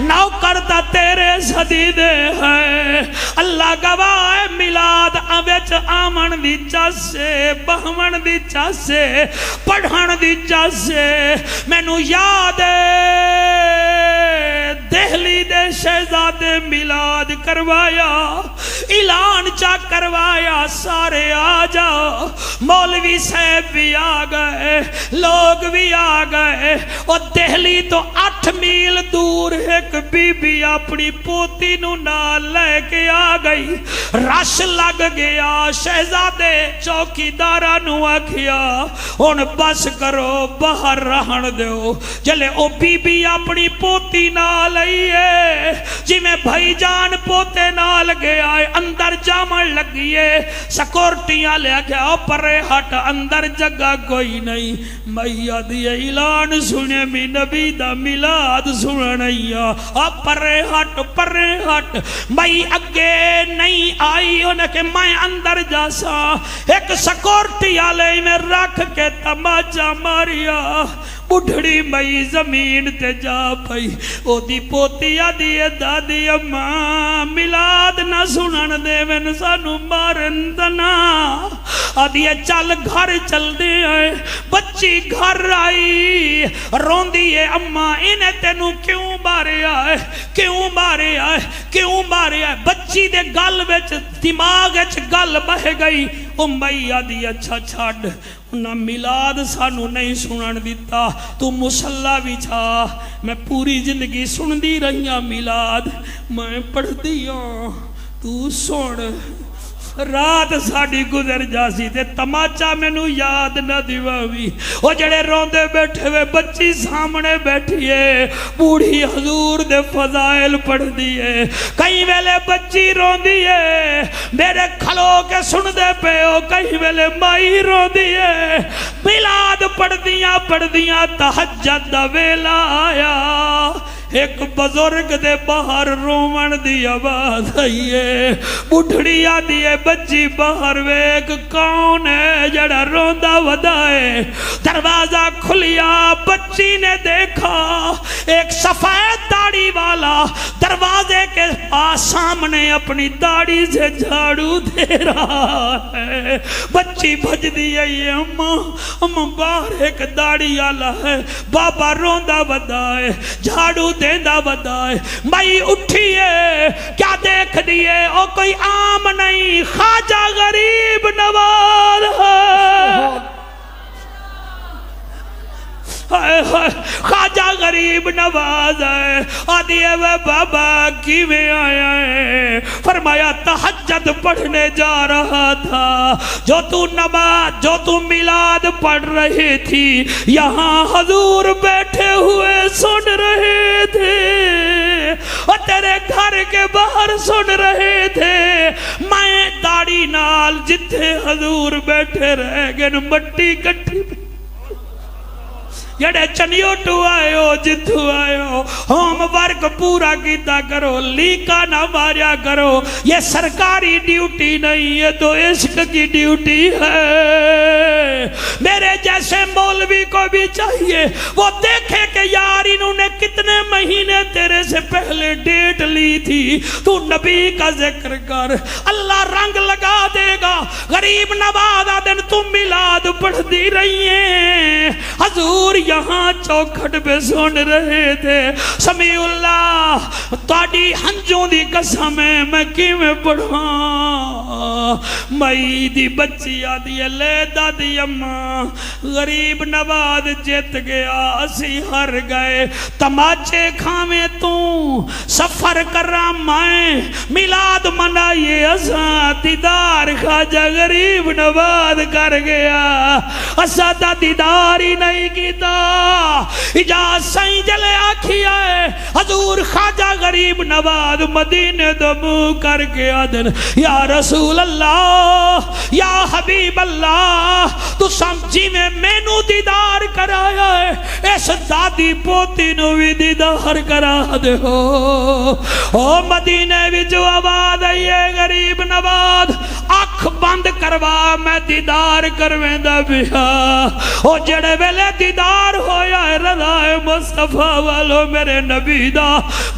S2: नौकर दा तेरे सदी दे है अल्लाह गवाह मिलाद विच आमन दी चासे बहमन दी चासे पढ़न दी चासे मैनू याद दिल्ली दे शहजादे मिलाद करवाया ऐलान चा करवाया सारे आ जाओ मौलवी साहब भी आ गए लोग भी आ गए और दिल्ली तो 8 मील दूर एक बीबी अपनी पोती नू नाल लेके आ गई रश लग गया शहजादे चौकीदारा नू आखिया हुण बस करो बाहर रहन दो जले ओ बीबी अपनी पोती नाल आई है जिवें भाईजान पोते नाल गया है अंदर जामन लगी है सिक्योरिटियां ले गया परे हट अंदर जगह कोई नहीं मैया दी ऐलान सुने मी नबी दा मिलाद सुनैया आ परे हट मई अगे नहीं आई उन्हें के मैं अंदर जासा एक सिक्योरिटी वाले में रख के तमाचा मारिया बुढ़ड़ी मई जमीन ते जा पई ओदी पोती आदी दादी अम्मा मिलाद ना सुनन देवन सानू मारन दना आदी चल घर चलदे आए बच्ची घर आई रोंदी है अम्मा इन्हें तेनू क्यों मारिया है बच्ची दे गल विच दिमाग विच गल बह गई ओ मई आदी अच्छा छड़ ना मिलाद सानू नहीं सुनन दिता तू मुसल्ला बिछा मैं पूरी जिंदगी सुनती रही मिलाद मैं पढ़ती हाँ तू सुन रात साड़ी गुजर जासी ते तमाचा मैनू याद ना दिवावी। ओ जड़े रोंदे बैठे वे बच्ची सामने बैठी है, बूढ़ी हजूर दे फजाइल पढ़दी है। कई वेले बच्ची रोंदी है, मेरे खलो के सुनदे पे हो, कई वेले माई रोंदी है। मिलाद पढ़दियां पढ़दियां तहज्जुद दा वेला आया, एक बुजुर्ग दे बाहर रोवण दी आवाज आई है। बुढ़ड़ी आदी है बच्ची बाहर वेख कौन है जड़ा रोंदा वदा है। दरवाजा खुलिया, बच्ची ने देखा एक सफेद दाढ़ी वाला दरवाजे के पास सामने अपनी दाढ़ी से झाड़ू दे रहा है। बच्ची भजदी आई है, अम्मा अम्मा बाहर एक दाढ़ी वाला है, बाबा रोंदा वदा है, झाड़ू देंदा वदा है। मई उठी है, क्या देख दिए? ओ कोई आम नहीं, ख्वाजा गरीब नवाज है। ख्वाजा गरीब नवाज है। आदि वे बाबा किवें आया है? फरमाया तहज्जुद पढ़ने जा रहा था, जो तू नमाज जो तू मिलाद पढ़ रही थी, यहाँ हजूर बैठे हुए सुन रहे थे और तेरे घर के बाहर सुन रहे थे। मैं दाढ़ी नाल जिथे हजूर बैठे रह गए, मट्टी कट्ठी जड़े चनियोटू आयो जिथू आयो, होमवर्क पूरा किया करो, लीका ना मारिया करो। ये सरकारी ड्यूटी नहीं, ये तो इश्क की ड्यूटी है। मेरे जैसे मौलवी को भी चाहिए वो देखे कि यार इन्होंने कितने महीने तेरे से पहले डेट ली थी। तू नबी का जिक्र कर, अल्लाह रंग लगा देगा। गरीब नवाज दिन तुम मिलाद पढ़ती रही है, हजूर यहाँ चौखट पे सुन रहे थे। समीउल्लाह ताड़ी हंजों दी कसम है, मैं किवें पढ़ा? मई दी बच्ची आदि है, ले दादी अम्मा गरीब नवाज जित गया, असी हार गए। तमाचे खावे तू, सफर करा मैं, मिलाद मनाइए असा, दीदार ख्वाजा गरीब नवाज कर गया। असा दा दीदार ही नहीं कीता। इजाज सही जले आखिया है, हजूर ख्वाजा गरीब नवाज मदीने दो मुंह करके आदन, या रसूल अल्लाह या हबीब अल्लाह, तू समझी में मैनू दीदार कराया है, इस दादी पोती नू भी दीदार करा दे हो। ओ मदीने विच आवाज आई है, गरीब नवाज अख बंद करवा, मैं दीदार करवेंदा पिया। ओ जेड़े वेले दीदार होया है रज़ा मुस्तफा वालो मेरे नबी दा,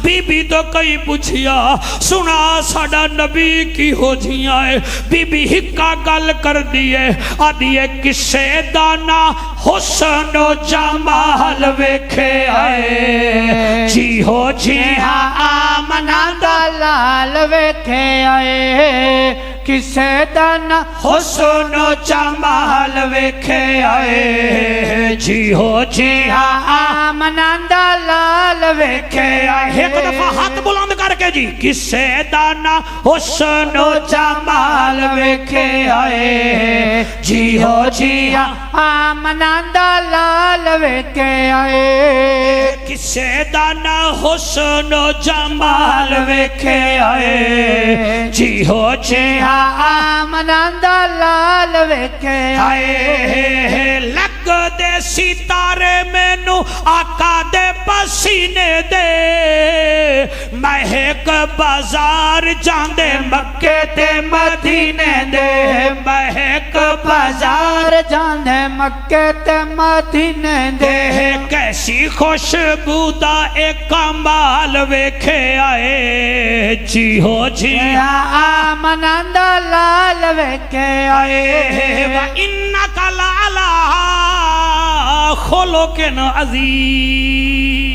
S2: बीबी तो कई पुछिया सुना साडा नबी की हो जिया है। बीबी हिक्का गल कर दिए, आदि किसे दाना हुस्न जमाल वेखे आए, जी हो जी हाँ आमना दा लाल वेखे आए। किसे दाना हुस्न जमाल वेखे आए, जी हो जी हाँ आमना दा लाल वेखे आए। एक दफा हाथ बुलंद करके जी, किसे दाना हुस्न जमाल वेखे आए, जी हो जी हाँ आमना दा लाल वेखे आए। किसे दाना हुस्न जमाल वेखे आए, जी हो जी हाँ आमना दा लाल वेखे आए। लग दे सितारे मैनू आका दे पसीने दे, महक बाजार जांदे मक्के ते मदीने दे, महक बाजार जांदे मक्के ते मदीने दे। कैसी खुशबू दा एक कमाल वेखे आए, जी हो जी आमना दा लाल वेखे आए। व इन्नका लाला खोलो के न अजीज,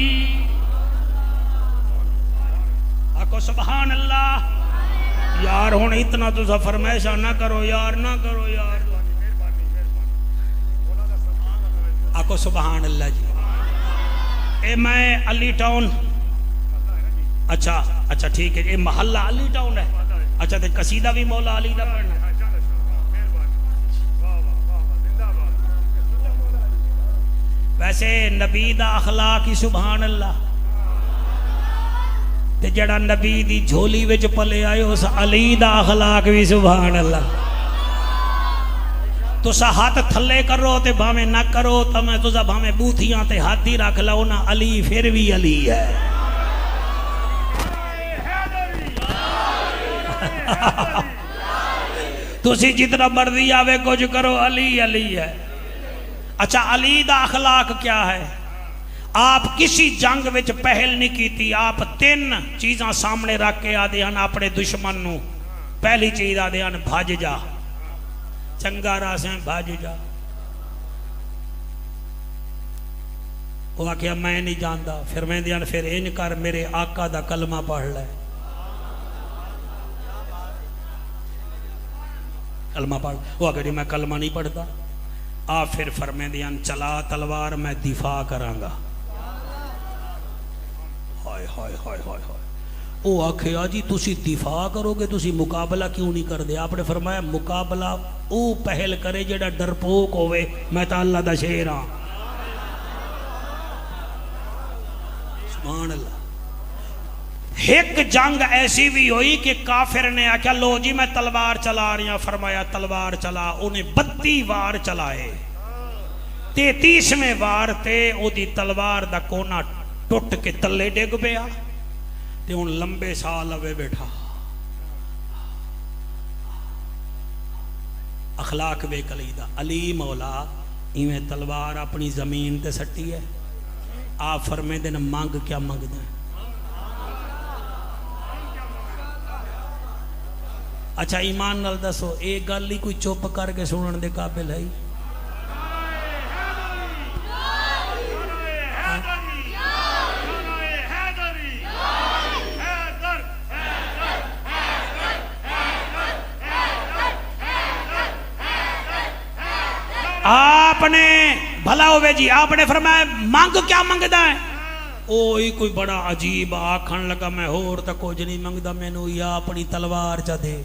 S2: आको सुभान अल्लाह। यार हुण इतना तुसा फरमाइशा ना करो यार, ना करो यार, आको सुभान अल्लाह जी। ए मैं अली टाउन, अच्छा अच्छा ठीक है, ये मोहल्ला अली टाउन है। अच्छा तो कसीदा भी मौला अली दा पढ़ना। वैसे नबी दा अखलाक ही सुभान अल्लाह, ते जड़ा नबी दी झोली विच पले आए उस अली दा अखलाक भी सुभान अल्लाह। तुसा हाथ थले करो ते भावें ना करो, तो मैं तुसा भावें बूथियां ते हाथ ही रख लो ना, अली फिर भी अली है। तुसी जितना मर्जी आवे कुछ करो, अली अली है। अच्छा अली दा अखलाक क्या है? आप किसी जंग विच पहल नहीं की, आप तीन चीज़ां सामने रख के आदे हैं अपने दुश्मन नू। पहली चीज आदे हैं भज जा, चंगा रास है भज जा। वो आख्या मैं नहीं जानता, फिर मैं दिया फिर इंज कर मेरे आका दा कलमा पढ़ ले, कलमा पढ़। वो आखे मैं कलमा नहीं पढ़ता। आ फिर फरमे दिया चला तलवार मैं दिफा करांगा। हाय हाय हाय हाय हाय। वो आखिया जी तुसी दिफा करोगे, तुसी मुकाबला क्यों नहीं करते? आपने फरमाया मुकाबला वो पहल करे जेड़ा डरपोक होवे, मैं तो अल्लाह दा शेर हाँ। सुभान अल्लाह। एक जंग ऐसी भी हुई कि काफिर ने आख्या लो जी मैं तलवार चला रही हूं। फरमाया तलवार चला। उन्हें 32 वार चलाए। 33वें वार ते ओदी तलवार दा कोना टुट के तले डिग पिया ते हुण लंबे साह लवे बैठा। अखलाक वे कली दा। अली मौला इवें तलवार अपनी जमीन ते सट्टी है। आप फरमे दिन मंग क्या मंगदा है? अच्छा ईमान नाल दसो ये गल ही कोई चुप करके सुनने दे काबिल है? आपने भला होवे जी, आपने फरमाया मंग क्या मंगदा है? ओ ही कोई बड़ा अजीब आखन लगा मैं होर तो कुछ नहीं मंगदा, मैनू या अपनी तलवार चा दे।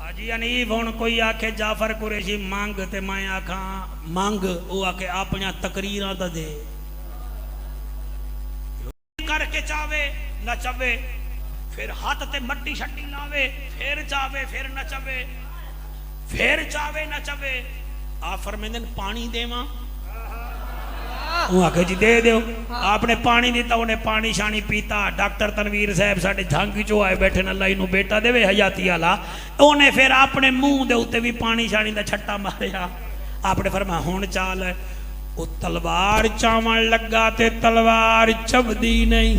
S2: हाजी अनीफ हुण कोई आखे जाफर कुरैशी मंग ते मैं आखा मंग, वो आखे अपना तकरीरां दा दे। करके चावे न चवे, फिर हाथ ते मट्टी शट्टी लावे, फिर चावे फिर न चवे, फिर चावे न चवे। आप फरमांदे पानी देवा, वो आखे जी दे दो। आपने पानी दिता, उन्हें पानी शानी पीता। डॉक्टर तनवीर साहब साडे झांकी चो आए बैठे, अल्लाह इनू बेटा देवे हयाती आला। उन्हें फिर अपने मुंह दे उत्ते भी पानी शानी दा छट्टा मारिया। आपने फरमाया हुण चाल। वो तलवार चावण लगा ते तलवार चबदी नहीं।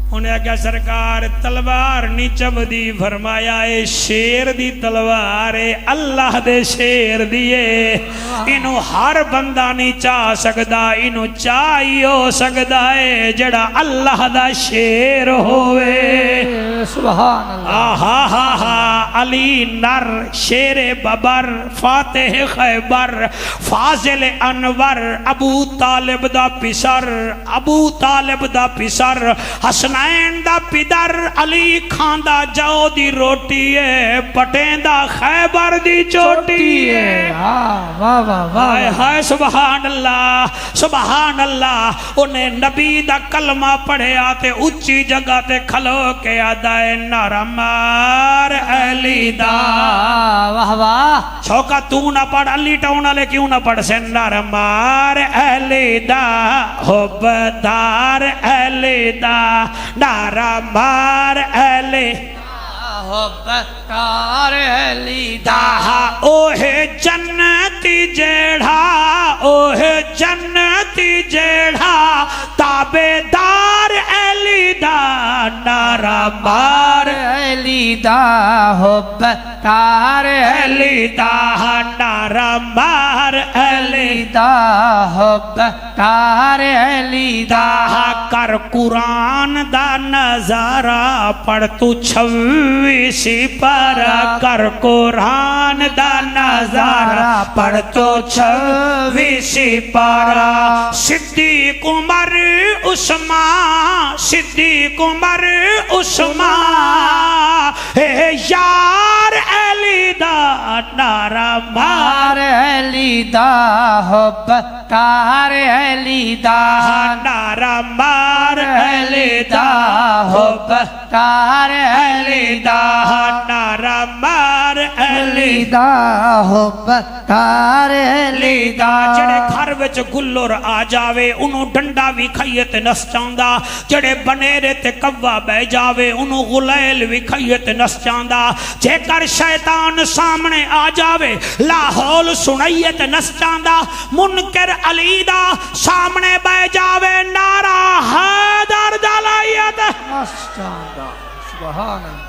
S2: उन्हें आख्या सरकार तलवार नहीं चबदी। फरमाया ए शेर दी तलवार है, अल्लाह दे शेर दी है। इनू हर बंदा नहीं चाह सकदा, इनू चाह ही हो सकदा है जड़ा अल्लाह दा शेर होवे।
S1: सुभान अल्लाह।
S2: आहा हा हा। अली नर शेरे बबर, फातेह खैबर, फाजिल अनवर, अबू तालिब दा पिसर, अबू तालिब दा पिसर, हसनैन दा पिदर। अली खांदा जाओ दी रोटी है, पटेंदा खैबर दी चोटी है।
S1: वाह वाह वाह।
S2: हाय सुभान अल्लाह सुभान अल्लाह। उन्हें नबी दा कलमा पढ़िया ते उच्ची जगह ते खलो के आदा है नारा मार अली दा।
S1: वाह वाह।
S2: शौका तू ना पढ़, अली टाउन वाले क्यों ना पढ़ से? नारा मार अली दा, हुब्बदार अली दा, नारा मार अली
S1: हुब्बदार अली दा।
S2: ओहे जन्नती जेड़ा, ओहे जन्नती जेड़ा, ताबेदार अली दा, नारा मार
S1: अली दा, हुब्बदार
S2: अली दा, नारा मार अली
S1: दा, हुब्बदार अली दा।
S2: कर कुरान दा नजारा पढ़ तू 26 पारा। कर कुरान दा नजारा पढ़ तू 26 पारा। सिद्दीक उमर उस्मान सिद्दीक उमर उस्मान हे यार अली दा नारा मार
S1: अली दा हुब तार अली दा
S2: नारा मार
S1: अली दा हुब तार अली दा
S2: नारा मार
S1: अली दा हुब तार अली दा।
S2: जेड़े घर विच गुल्लर आ जावे उन्हों डंडा भी खाइए ते नस जांदा, जेड़े बनेरे ते कव्वा बह जावे उन्हों गुलैल भी खाइए ते नस जांदा। जेकर शैतान सामने आ जावे लाहौल सुनाइए ते नस जांदा। मुनकर अली दा सामने बह जावे नारा हैदर दलाइए ते
S1: नस जांदा। सुभान अल्लाह।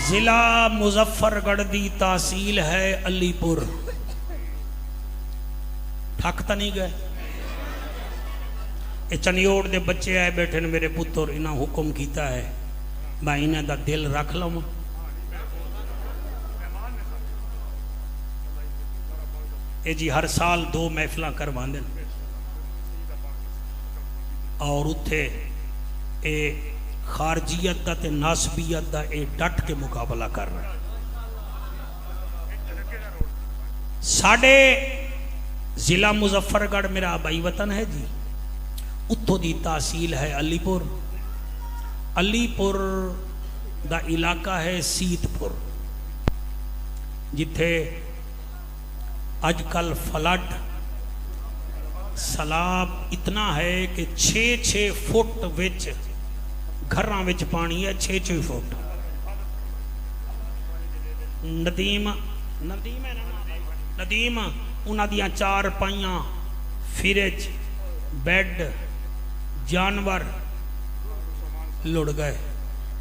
S2: जिला मुजफ्फरगढ़ दी तहसील है अलीपुर। थक तो नहीं गए? ये चनियोड़ दे बच्चे आए बैठे ने मेरे पुत्र, इन्हें हुक्म किया है मैं इन्हें दा दिल रख लवां। ये जी हर साल 2 महफिल करवाते हैं और उत्थे ए खारजियत का ते नासबियत का ये डट के मुकाबला कर रहा है। साढ़े जिला मुजफ्फरगढ़ मेरा आबाई वतन है जी, उत्थों की तहसील है अलीपुर। अलीपुर का इलाका है सीतपुर, जिथे अजकल फ्लड सैलाब इतना है कि 6-6 फुट विच घरां विच पानी है, 6-6 फुट। नदीम है ना, नदीम उन्हां दियां 4 पाइयां, फ्रिज, बैड, जानवर लुड़ गए।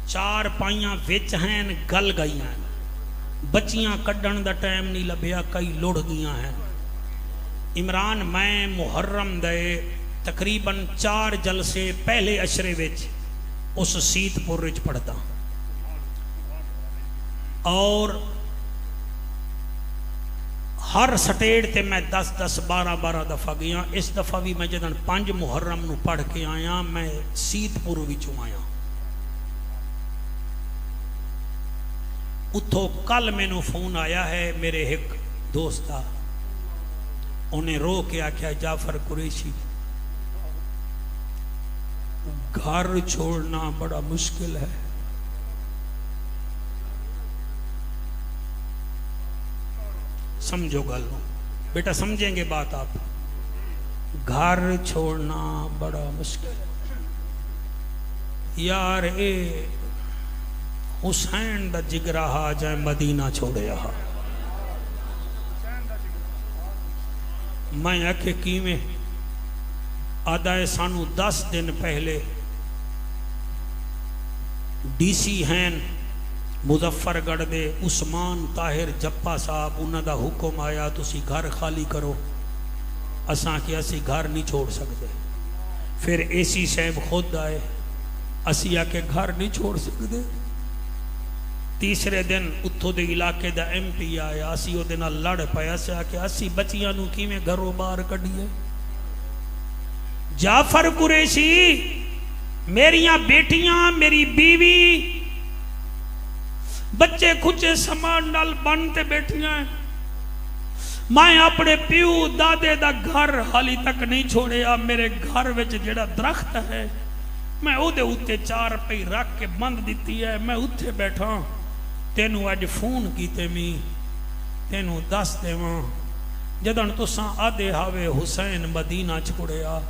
S2: 4 पाइयां विच हैं गल गई हैं, बच्चियां कड्ढण दा टाइम नहीं लभ्या, कई लुड़ गईयां हैं। इमरान मैं मुहर्रम दे तकरीबन 4 जलसे पहले अशरे विच उस सीतपुर विच पढ़ता और हर स्टेट ते मैं 10-10, 12-12 दफा गया। इस दफा भी मैं जदन 5 मुहर्रम नूं पढ़ के आया, मैं सीतपुर विचों आया। उतो कल मैनू फोन आया है मेरे एक दोस्त का, उन्हें रो के आख्या जाफर कुरैशी घर छोड़ना बड़ा मुश्किल है। समझो गल बेटा, समझेंगे बात आप। घर छोड़ना बड़ा मुश्किल यार। ए हुसैन दा जिगरा हा जाए मदीना छोड़िया हा। मैं आखे किवें? आदा है सानू 10 दिन पहले DC हैं मुजफ्फरगढ़ दे उस्मान ताहिर जप्पा साहब, उन्हों का हुक्म आया तुसी घर खाली करो। असां कि असी घर नहीं छोड़ सकते। फिर AC साहब खुद आए, असी आके घर नहीं छोड़ सकते। तीसरे दिन उत्थों दे इलाके दा MP आया, असी उहदे नाल लड़ पाया से आके असी बच्चियां नूं किवें घरों बाहर कढीए। जाफर कुरैशी मेरिया बेटियां, मेरी बीवी, बच्चे खुचे समान नाल बनते बैठियां। मैं अपने प्यू दादे दा घर हाली तक नहीं छोड़िया। मेरे घर विच जेड़ा दरख्त है मैं उहदे उत्ते 4 पई रख के बंद दिती है। मैं उत्थे बैठा, तेनू अज फोन कीते मी तेनू दस देवां जदन तुसां आदे हावे हुसैन मदीना छोड़िया,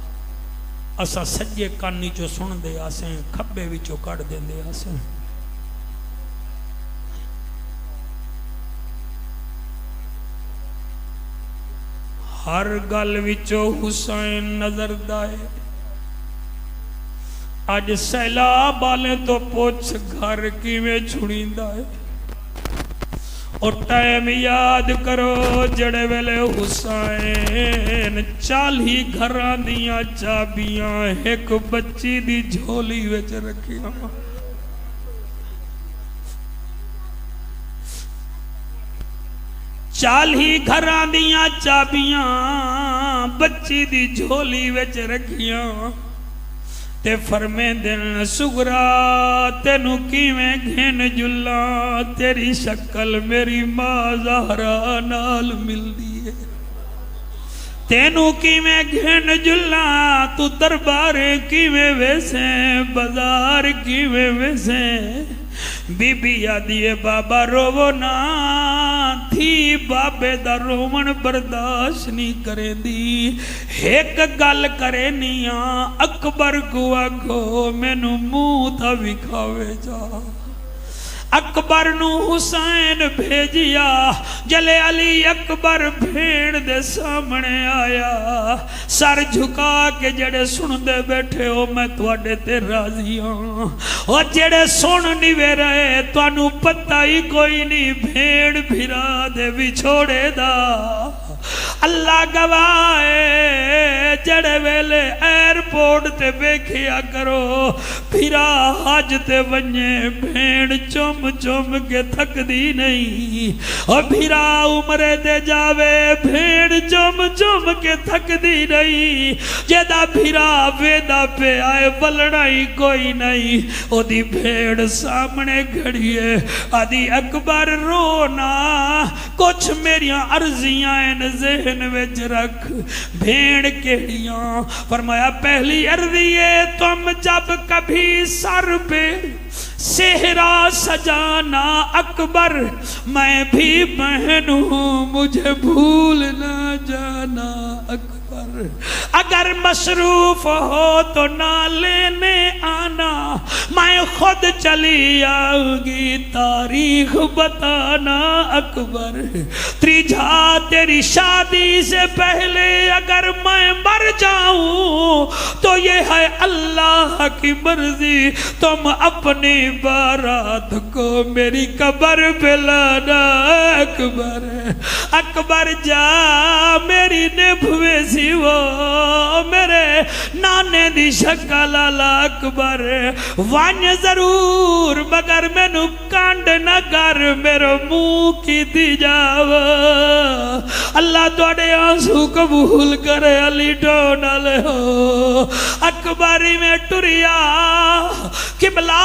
S2: असा सज्जे कानी चो सुनते आसे, खब्बे विचों कढ़ देंदे आसे। हर गल विचों हुसैन नजर दाए। अज सैलाब वाले तो पुछ घर किवें छुड़ींदा है। और टाइम याद करो जड़े वेले हुसैन 40 घरां दियां चाबियां एक बच्ची दी झोली विच रखियां। 40 घरां दियां चाबियां बच्ची दी झोली विच रखियां ते फरमेंदे न सुगरा तेनू किवें घिन जुल्ला तेरी शक्ल मेरी मां ज़हरा नाल मिलदी है। तेनू किवें घिन जुल्ला तू दरबार किवें वेसे बाजार किवें वेसे। बीबी आदि बाबा रोवो ना थी बाबे दा रोवण बर्दाश्त नहीं करेंदी। एक गल करे निया अकबर को आखो मैनू मुंह ता विखावे जा। अकबर नू हुसैन भेजिया जले अली अकबर भेड़ दे सामने आया सर झुका के जड़े सुनदे बैठे हो मैं तुहाडे ते राजी हां और जड़े सुन नहीं वे रहे तुहानू पता ही कोई नहीं भेड़ भिरा दे विछोड़े दा। अल्लाह गवाए जड़े वेले एयरपोर्ट ते वेखिया करो फिरा हज ते वने भेड़ चुम चुम के थकदी नहीं और फिरा उमरे दे जावे भेड़ चुम चुम के थकदी नहीं। जेदा फिरा वेदा पे आए वलना ही कोई नहीं ओदी भेड़ सामने खड़िए आदि अकबर रोना कुछ मेरिया अर्जियां ज़हन विच रख। भेड़ केड़ियां फरमाया पहली अर्जी है तुम जब कभी सर पे सेहरा सजाना अकबर मैं भी बहन हूं मुझे भूल ना जाना अकबर। अगर मसरूफ हो तो ना लेने आना मैं खुद चली आऊंगी तारीख बताना अकबर। त्रिझा तेरी शादी से पहले अगर मैं मर जाऊं तो ये है अल्लाह की मर्जी तुम अपनी बारात को मेरी कब्र पे लाना अकबर। अकबर जा मेरी निभवे सी वो मेरे नाने दी शक्ल आला अकबर वन जरूर मगर मैनू कांड न कर मेरे मुंह की दी जाव। अल्लाह तुहाडे आंसू कबूल करे अली टोनाले हो। अकबरी में टुरिया किबला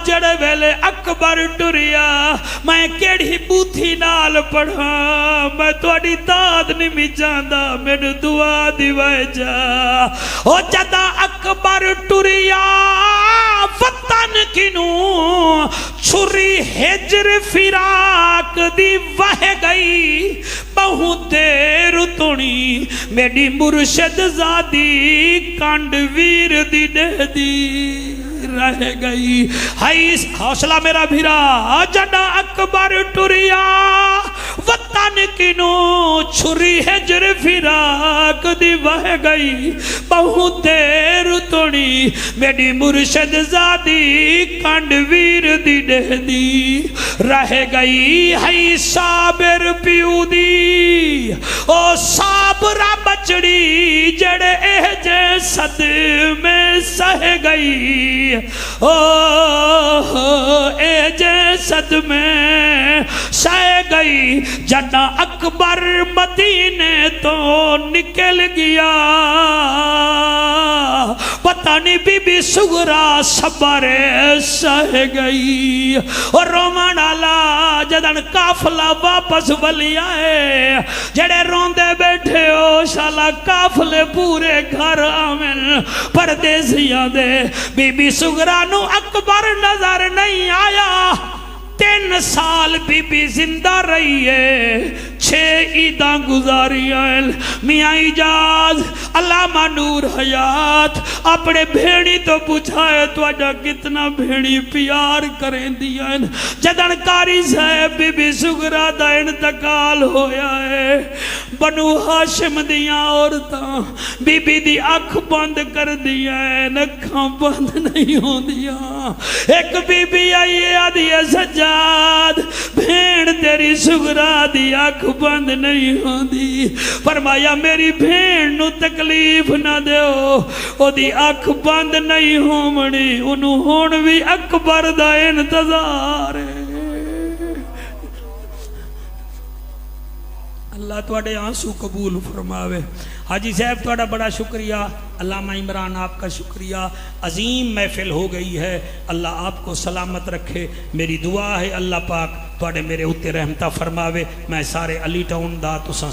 S2: जड़े वेले अकबर टुरिया मैं केड़ी बूथी नाल पढ़ा मैं तुहाडी दाद नहीं मिचांदा मैनू दुआ दिवाए जा। ओ जदा अकबर टुरिया वतन किनू छुरी हिजर फिराक दी वह गई बहु देर तुणी मेरी मुर्शद जादी कंड वीर दी दहदी रह गई। हाई हौसला मेरा भिरा जदा अकबर टुरिया वतन किनू छुरी हिजर फिराक दी वह गई बहु देर तुणी मेरी मुर्शद जादी कंड वीर दी दहदी रह गई। हई साबिर प्यू दी ओ साबरा बचड़ी जड़े एह जे सद में सह गई ओ ए जे सद में सह गई। जदा अकबर मदीने तो निकल गया पता नहीं बीबी सुगरा सबर सह गई और रोमन आला जदन काफला वापस बलिया है जड़े रोंदे बैठे हो शाला काफले पूरे घर आवन परदेसियां दे बीबी सुगरा नू अकबर नजर नहीं आया। 3 साल बीबी जिंदा रही है 6 ईदा गुजारियां। मियाँ इजाज अल्लामा नूर हयात अपने भेड़ी तो पूछा है तुहाडा कितना भेड़ी प्यार करेंदियां। जदन कारी साहब बीबी सुगरा दा इंतकाल होया है, बनु हाशिम दियां औरतां बीबी दी अख बंद कर दिया है, अखां बंद नहीं होंदियां। एक बीबी आई है आदि सज्जाद भेड़ तेरी सुगरा दी अख बंद नहीं होंदी। फरमाया मेरी भेड़ नू तकलीफ ना दो, ओदी अख बंद नहीं होमनी, उन्हों हुण भी अकबर दा इंतजार है। अल्लाह तुहाडे आंसू कबूल फरमावे। हाजी साहब तुहाडा बड़ा शुक्रिया, अल्लामा इमरान आपका शुक्रिया। अजीम महफिल हो गई है, अल्लाह आपको सलामत रखे। मेरी दुआ है अल्लाह पाक तुहाडे मेरे उत्ते रहमता फरमावे। मैं सारे अली टाउन दा तुसां